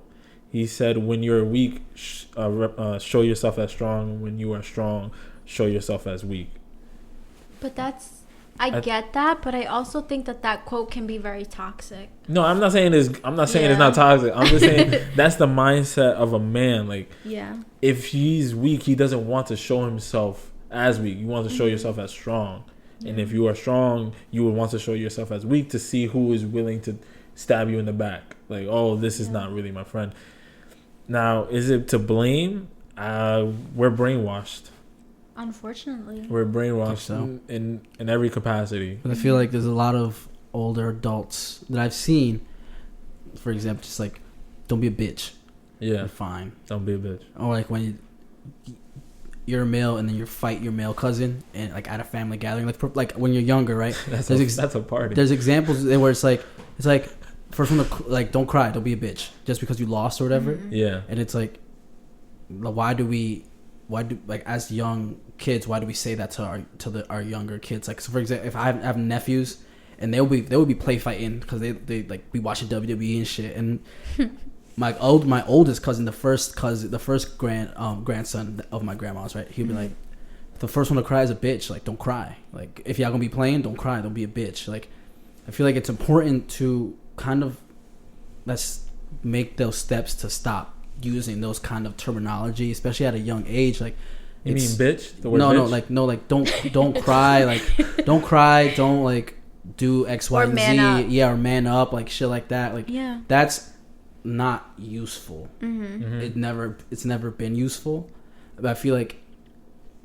B: he said, when you're weak, show yourself as strong. When you are strong, show yourself as weak.
C: But I get that, but I also think that quote can be very toxic.
B: No, I'm not saying it's not toxic. I'm just saying that's the mindset of a man. Like, if he's weak, he doesn't want to show himself as weak. You want to show yourself as strong. And if you are strong, you would want to show yourself as weak to see who is willing to stab you in the back. Like, oh, this is not really my friend. Now, is it to blame? We're brainwashed.
C: Unfortunately.
B: We're brainwashed in every capacity.
A: But I feel like there's a lot of older adults that I've seen, for example, just like, don't be a bitch.
B: Yeah.
A: You're fine.
B: Don't be a bitch.
A: Or like when you're a male and then you fight your male cousin and like at a family gathering, like when you're younger, right?
B: That's a party.
A: There's examples where it's like first one, like, don't cry, don't be a bitch just because you lost or whatever.
B: Yeah.
A: And it's like, why do like, as young kids, why do we say that to our younger kids? Like, so for example, if I have nephews and they will be play fighting because they like be watching WWE and shit, and my oldest cousin, the first grandson of my grandma's, right, he'll be like, the first one to cry is a bitch. Like, don't cry. Like, if y'all gonna be playing, don't cry, don't be a bitch. Like, I feel like it's important to kind of let's make those steps to stop using those kind of terminology, especially at a young age. Like,
B: you mean bitch? The word
A: no,
B: bitch?
A: Don't cry, don't cry, don't like do X, Y, and Z, or man up, like shit like that. Like, that's not useful. It's never been useful. But I feel like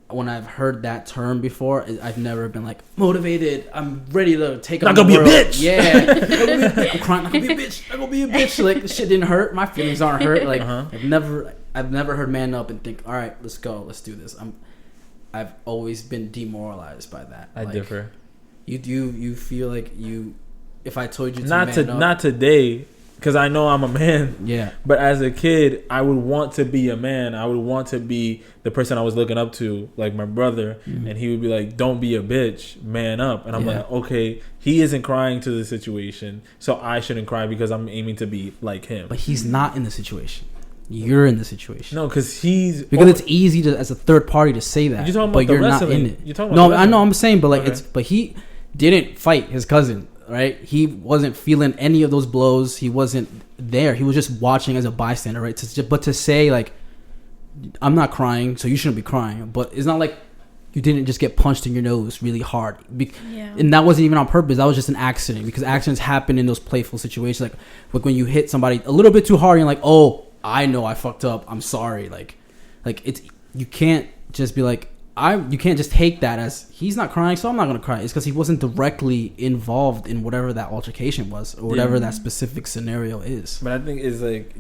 A: when I've heard that term before, I've never been like motivated. I'm ready to take on the world. Not gonna be a bitch. Yeah, I'm crying. Not gonna be a bitch. Not gonna be a bitch. Like, this shit didn't hurt. My feelings aren't hurt. Like, I've never heard man up and think, all right, let's go, let's do this. I've always been demoralized by that.
B: I differ.
A: You feel like if I told you to
B: not today. Because I know I'm a man. Yeah. But as a kid, I would want to be a man. I would want to be the person I was looking up to, like my brother. Mm-hmm. And he would be like, don't be a bitch, man up. And I'm like, okay, he isn't crying to the situation, so I shouldn't cry because I'm aiming to be like him.
A: But he's not in the situation. You're in the situation.
B: No, because
A: it's easy to, as a third party, to say that. You're talking about but you're wrestling. Not in it. You're talking about I know. I'm saying, but like but he didn't fight his cousin. Right, he wasn't feeling any of those blows. He wasn't there. He was just watching as a bystander. Right, but to say like, I'm not crying, so you shouldn't be crying. But it's not like you didn't just get punched in your nose really hard, and that wasn't even on purpose. That was just an accident, because accidents happen in those playful situations. Like when you hit somebody a little bit too hard, you're like, oh, I know I fucked up. I'm sorry. Like it's, you can't just be like. You can't just take that as he's not crying, so I'm not gonna cry. It's because he wasn't directly involved in whatever that altercation was or whatever that specific scenario is.
B: But I think it's like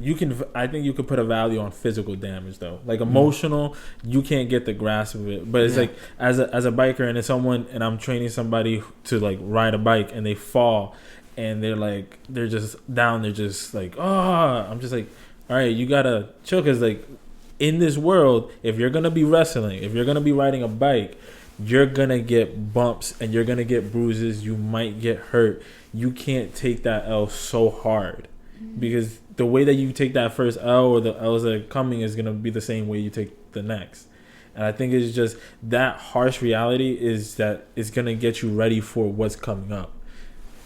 B: I think you could put a value on physical damage though. Like emotional, you can't get the grasp of it. But it's like as a biker and it's someone and I'm training somebody to like ride a bike and they fall and they're just down. They're just like, oh, I'm just like, all right, you gotta chill, because like. In this world, if you're going to be wrestling, if you're going to be riding a bike, you're going to get bumps and you're going to get bruises. You might get hurt. You can't take that L so hard, because the way that you take that first L or the L's that are coming is going to be the same way you take the next. And I think it's just that harsh reality is that it's going to get you ready for what's coming up.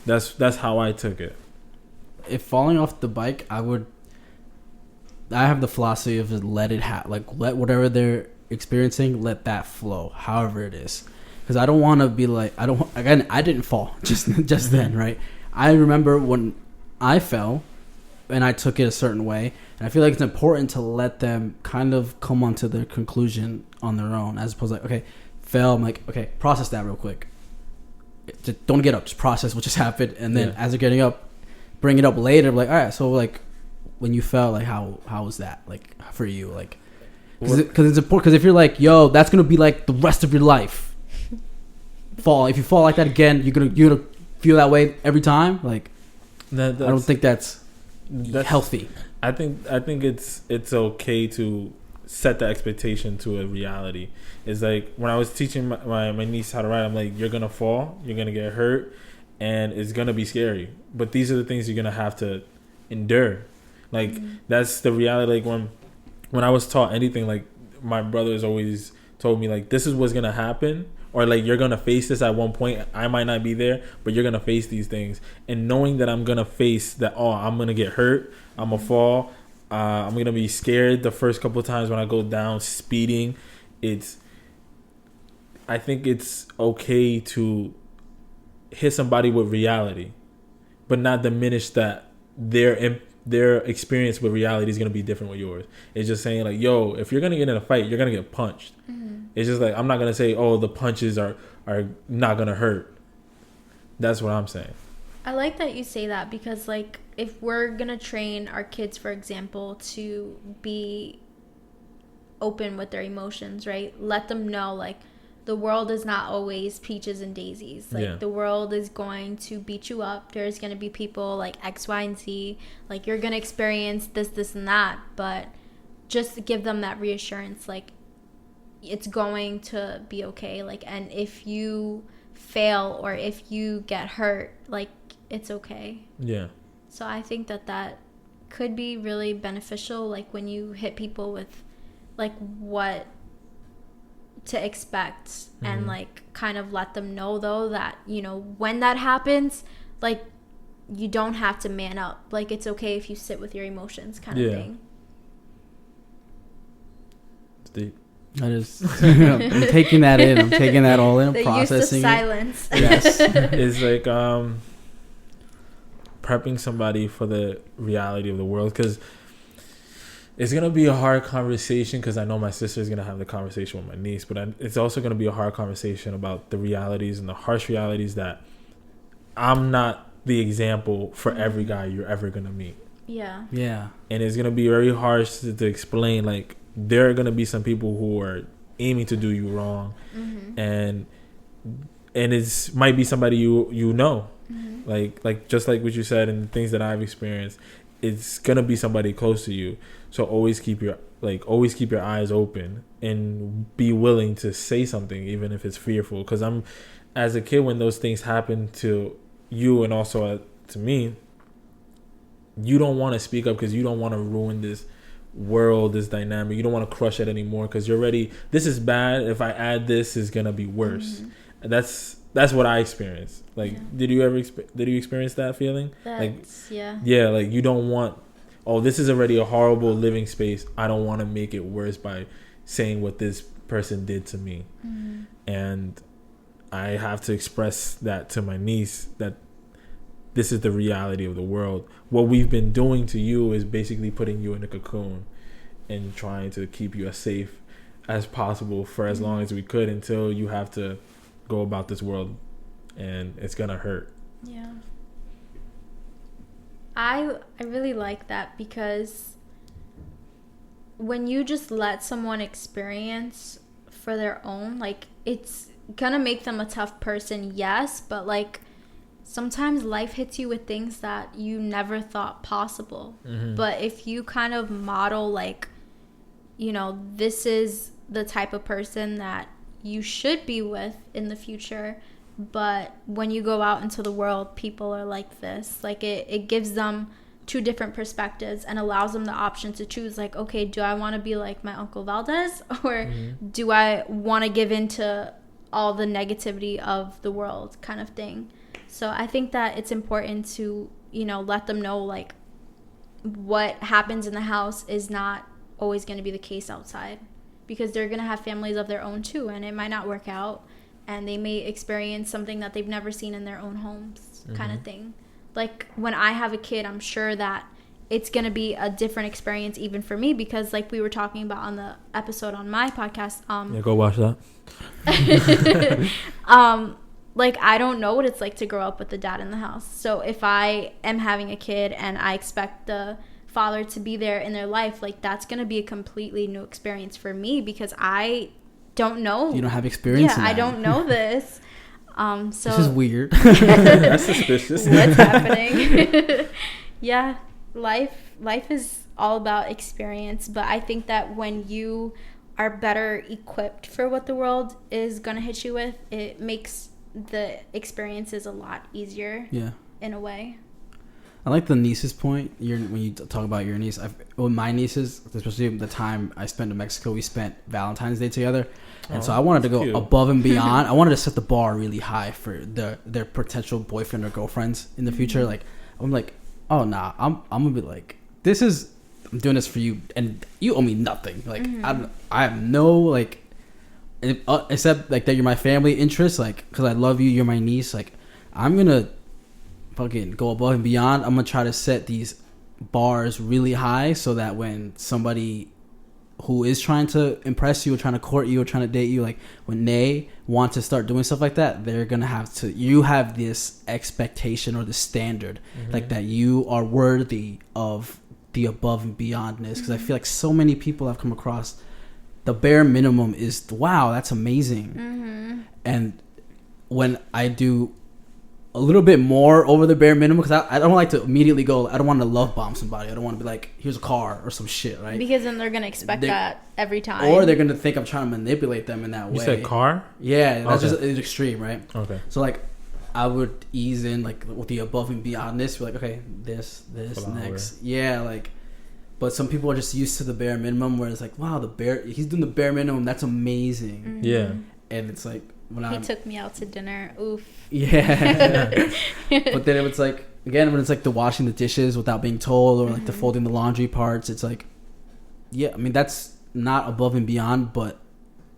B: That's how I took it.
A: If falling off the bike, I have the philosophy of just let it let whatever they're experiencing, let that flow, however it is. Because I don't want to be like, I didn't fall just then, right? I remember when I fell and I took it a certain way, and I feel like it's important to let them kind of come onto their conclusion on their own, as opposed to like, okay, fell, I'm like, okay, process that real quick. Just don't get up, just process what just happened, and then as they're getting up, bring it up later, like, all right, so like, when you fell, like how was that like for you? Like, because it's important. Because if you're like, yo, that's gonna be like the rest of your life. If you fall like that again, you're gonna feel that way every time. Like, I don't think that's healthy.
B: I think it's okay to set the expectation to a reality. It's like when I was teaching my niece how to ride, I'm like, you're gonna fall, you're gonna get hurt, and it's gonna be scary. But these are the things you're gonna have to endure. Like, that's the reality. Like, when I was taught anything, like, my brothers always told me, like, this is what's going to happen. Or, like, you're going to face this at one point. I might not be there, but you're going to face these things. And knowing that I'm going to face that, I'm going to get hurt. I'm going to fall. I'm going to be scared the first couple of times when I go down speeding. I think it's okay to hit somebody with reality, but not diminish that their experience with reality is going to be different with yours. It's just saying like, yo, if you're going to get in a fight, you're going to get punched. It's just like, I'm not going to say, oh, the punches are not going to hurt. That's what I'm saying.
C: I like that you say that, because like, if we're going to train our kids, for example, to be open with their emotions, right? Let them know like, the world is not always peaches and daisies. Like, the world is going to beat you up. There's going to be people like X, Y, and Z. Like, you're going to experience this, and that. But just give them that reassurance. Like, it's going to be okay. Like, and if you fail or if you get hurt, like, it's okay. Yeah. So I think that could be really beneficial. Like, when you hit people with, like, what to expect, and like kind of let them know though that, you know, when that happens, like, you don't have to man up. Like, it's okay if you sit with your emotions kind of thing.
B: deep.
A: That is. I'm taking that in. I'm taking that all in.
C: The
A: processing
C: use of silence.
B: Yes. It's like prepping somebody for the reality of the world, because it's going to be a hard conversation, because I know my sister is going to have the conversation with my niece, but it's also going to be a hard conversation about the realities and the harsh realities that I'm not the example for every guy you're ever going to meet.
C: Yeah.
A: Yeah.
B: And it's going to be very harsh to explain, like, there are going to be some people who are aiming to do you wrong. Mm-hmm. And it's might be somebody you know. Mm-hmm. Like just like what you said and the things that I've experienced, it's going to be somebody close to you. So always keep your eyes open and be willing to say something, even if it's fearful. Because as a kid, when those things happen to you and also to me, you don't want to speak up because you don't want to ruin this world, this dynamic. You don't want to crush it anymore because you're ready. This is bad. If I add this, it's gonna be worse. Mm-hmm. That's what I experienced. Like, yeah. Did you experience that feeling? Yeah. Like, you don't want, oh, this is already a horrible living space. I don't want to make it worse by saying what this person did to me. Mm-hmm. And I have to express that to my niece, that this is the reality of the world. What we've been doing to you is basically putting you in a cocoon and trying to keep you as safe as possible for as long as we could, until you have to go about this world, and it's gonna hurt.
C: Yeah. I really like that, because when you just let someone experience for their own, like, it's gonna make them a tough person, yes, but like, sometimes life hits you with things that you never thought possible. Mm-hmm. But if you kind of model, like, you know, this is the type of person that you should be with in the future, but when you go out into the world, people are like this. Like, it gives them two different perspectives and allows them the option to choose, like, okay, do I want to be like my Uncle Valdez, or do I want to give in to all the negativity of the world, kind of thing. So I think that it's important to, you know, let them know, like, what happens in the house is not always going to be the case outside, because they're going to have families of their own too, and it might not work out, and they may experience something that they've never seen in their own homes, kind of thing. Like, when I have a kid, I'm sure that it's going to be a different experience even for me, because like we were talking about on the episode on my podcast.
B: Yeah, go watch that.
C: Like, I don't know what it's like to grow up with the dad in the house. So if I am having a kid and I expect the father to be there in their life, like, that's going to be a completely new experience for me, because I don't know.
A: You don't have experience in that.
C: I don't know this. So
A: this is weird.
B: That's suspicious.
C: What's happening? Yeah, life is all about experience, but I think that when you are better equipped for what the world is going to hit you with, it makes the experiences a lot easier. Yeah, in a way.
A: I like the niece's point. When you talk about your niece, my nieces, especially the time I spent in Mexico, we spent Valentine's Day together, and so I wanted to go above and beyond. I wanted to set the bar really high for their potential boyfriend or girlfriends in the future. Like, I'm like, oh nah, I'm gonna be like, I'm doing this for you, and you owe me nothing. Like, I have no, like, except like that you're my family interest, like, because I love you, you're my niece. Like, I'm gonna fucking go above and beyond. I'm gonna try to set these bars really high, so that when somebody who is trying to impress you or trying to court you or trying to date you, like, when they want to start doing stuff like that, they're gonna have to, you have this expectation or the standard, like, that you are worthy of the above and beyondness. Because I feel like so many people I've come across, the bare minimum is, wow, that's amazing. And when I do a little bit more over the bare minimum, because I don't like to immediately go, I don't want to love bomb somebody. I don't want to be like, here's a car or some shit, right?
C: Because then they're going to expect that every time.
A: Or they're going to think I'm trying to manipulate them in that way.
B: You said car?
A: Yeah, that's just it's extreme, right?
B: Okay.
A: So, like, I would ease in, like, with the above and beyondness. We're like, okay, this, next. Yeah, like, but some people are just used to the bare minimum, where it's like, wow, he's doing the bare minimum. That's amazing.
B: Yeah.
A: And it's like,
C: he took me out to dinner. Oof.
A: Yeah. But then it's like, again, when it's like the washing the dishes without being told, or like the folding the laundry parts, it's like, yeah, I mean, that's not above and beyond, but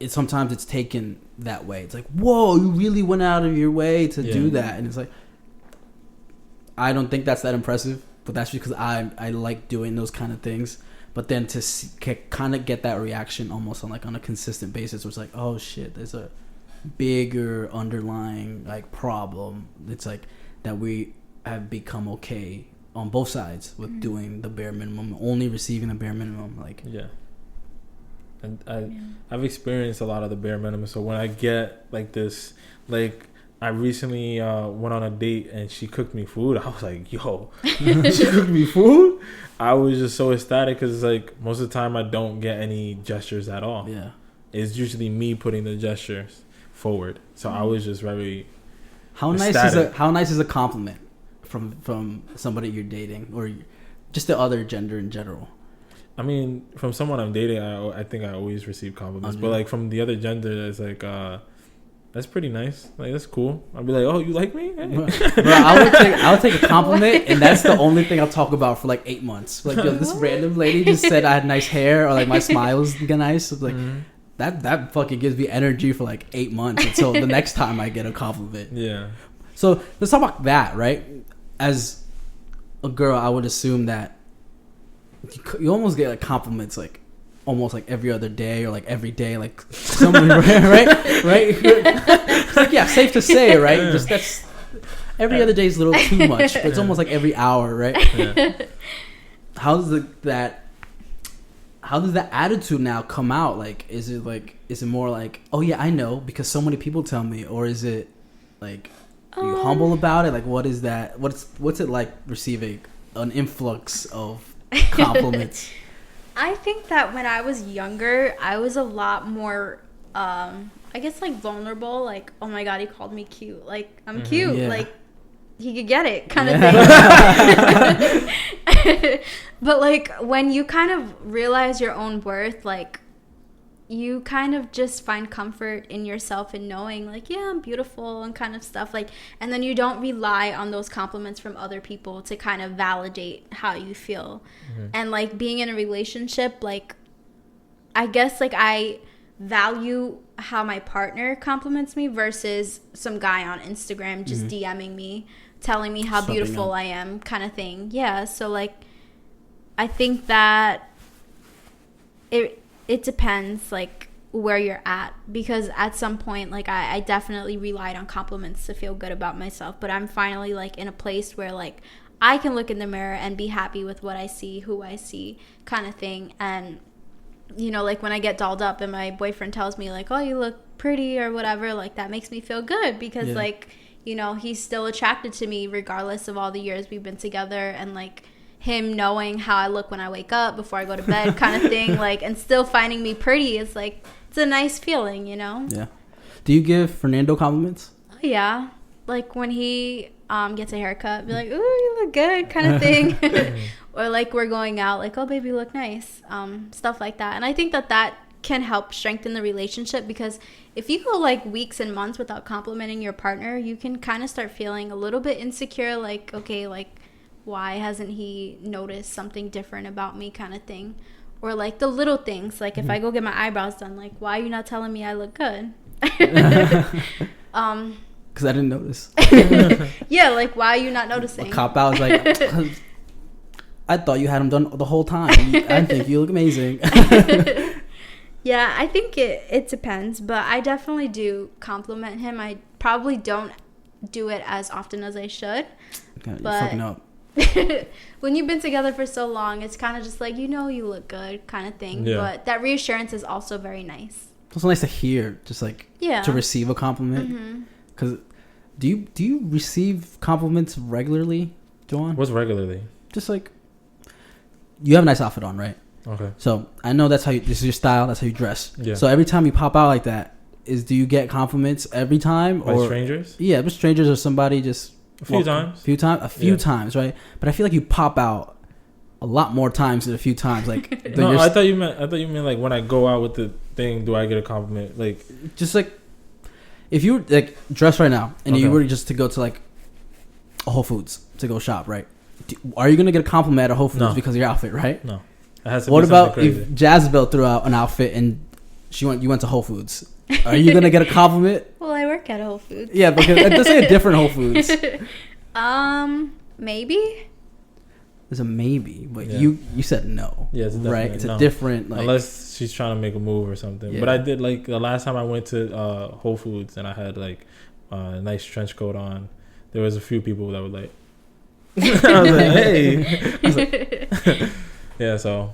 A: sometimes it's taken that way. It's like, whoa, you really went out of your way to do that. And it's like, I don't think that's that impressive, but that's because I like doing those kind of things. But then to kind of get that reaction almost on a consistent basis, where it's like, oh shit, there's a bigger underlying like problem. It's like that we have become okay on both sides with doing the bare minimum, only receiving the bare minimum. Like,
B: and I've experienced a lot of the bare minimum. So when I get like this, like I recently went on a date and she cooked me food. I was like, yo, she cooked me food? I was just so ecstatic because like most of the time I don't get any gestures at all. Yeah. It's usually me putting the gestures forward. So I was just very ecstatic.
A: How nice is a compliment from somebody you're dating or just the other gender in general?
B: I mean, from someone I'm dating, I think I always receive compliments. But like from the other gender, it's like that's pretty nice. Like that's cool. I'll be like, oh, you like me? Hey.
A: Bro, I would take a compliment, and that's the only thing I'll talk about for like 8 months. Like, yo, this random lady just said I had nice hair, or like my smile was nice. It's like that fucking gives me energy for like 8 months until the next time I get a compliment.
B: Yeah.
A: So let's talk about that, right? As a girl, I would assume that you almost get like compliments like almost like every other day or like every day, like someone right? It's like, yeah, safe to say, right? Just that's every other day is a little too much, but it's almost like every hour, right? Yeah. How does that attitude now come out? Like, is it more like, oh yeah, I know because so many people tell me, or is it like are you humble about it? Like, what is that? What's it like receiving an influx of compliments?
C: I think that when I was younger, I was a lot more, I guess, like, vulnerable. Like, oh, my God, he called me cute. Like, I'm cute. Yeah. Like, he could get it kind of thing. But, like, when you kind of realize your own worth, like, you kind of just find comfort in yourself and knowing, like, yeah, I'm beautiful and kind of stuff. Like, and then you don't rely on those compliments from other people to kind of validate how you feel. And, like, being in a relationship, like, I guess, like, I value how my partner compliments me versus some guy on Instagram just DMing me, telling me how beautiful I am kind of thing. Yeah, so, like, I think that it depends, like, where you're at, because at some point, like, I definitely relied on compliments to feel good about myself, but I'm finally, like, in a place where, like, I can look in the mirror and be happy with what I see, who I see, kind of thing. And, you know, like, when I get dolled up and my boyfriend tells me, like, oh, you look pretty or whatever, like, that makes me feel good because, like, you know, he's still attracted to me regardless of all the years we've been together, and, like, him knowing how I look when I wake up before I go to bed kind of thing, like, and still finding me pretty is, like, it's a nice feeling, you know?
A: Yeah. Do you give Fernando compliments?
C: Oh, yeah. Like, when he gets a haircut, be like, ooh, you look good kind of thing. Or, like, we're going out, like, oh, baby, you look nice. Stuff like that. And I think that can help strengthen the relationship, because if you go, like, weeks and months without complimenting your partner, you can kind of start feeling a little bit insecure, like, okay, like, why hasn't he noticed something different about me kind of thing? Or, like, the little things, like, if I go get my eyebrows done, like, why are you not telling me I look good?
A: Because I didn't notice.
C: Yeah, like, why are you not noticing?
A: A cop out was like, I thought you had them done the whole time. I think you look amazing.
C: Yeah, I think it depends, but I definitely do compliment him. I probably don't do it as often as I should.
A: Okay, you're fucking up.
C: When you've been together for so long, it's kind of just like, you know, you look good kind of thing. Yeah. But that reassurance is also very nice.
A: It's also nice to hear, just like to receive a compliment. Because do you receive compliments regularly, Joanne?
B: What's regularly?
A: Just like, you have a nice outfit on, right?
B: Okay.
A: So I know this is your style, that's how you dress. Yeah. So every time you pop out like that, do you get compliments every time?
B: By strangers?
A: Yeah, but strangers or somebody just...
B: A few times,
A: right? But I feel like you pop out a lot more times than a few times. Like,
B: no, I thought you meant like when I go out with the thing, do I get a compliment? Like,
A: just like if you were like dressed right now and you were just to go to like a Whole Foods to go shop, right? Are you gonna get a compliment at a Whole Foods because of your outfit, right?
B: No,
A: What about if Jasabel threw out an outfit and you went to Whole Foods? Are you gonna get a compliment?
C: Well, I work at Whole Foods.
A: Yeah, because let's say a different Whole Foods.
C: Maybe.
A: There's a maybe, but you said no.
B: Yeah, it's
A: right. It's
B: no.
A: a different
B: unless she's trying to make a move or something. Yeah. But I did like the last time I went to Whole Foods and I had like a nice trench coat on. There was a few people that were like, I was like, hey. I was like, yeah, so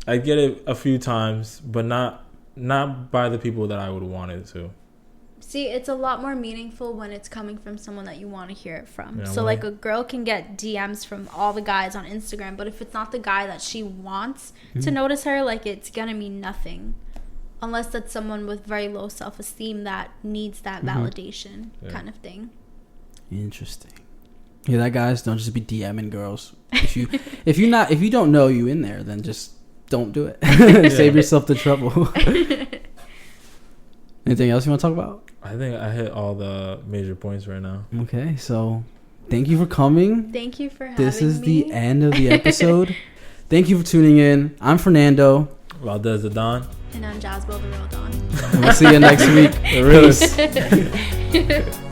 B: I get it a few times, but not by the people that I would want it to.
C: See, it's a lot more meaningful when it's coming from someone that you want to hear it from. Yeah, so, like, a girl can get DMs from all the guys on Instagram, but if it's not the guy that she wants to notice her, like, it's gonna mean nothing. Unless that's someone with very low self-esteem that needs that validation kind of thing.
A: Interesting. Hear that, guys? Don't just be DMing girls. If you don't know you in there, then just don't do it. Save yourself the trouble. Anything else you want to talk about?
B: I think I hit all the major points right now.
A: Okay, so thank you for coming.
C: Thank you for having me.
A: This is the end of the episode. Thank you for tuning in. I'm Fernando.
B: ValdezDaDon.
C: And I'm Jasabel, the real Dawn.
A: And we'll see you next week. Peace.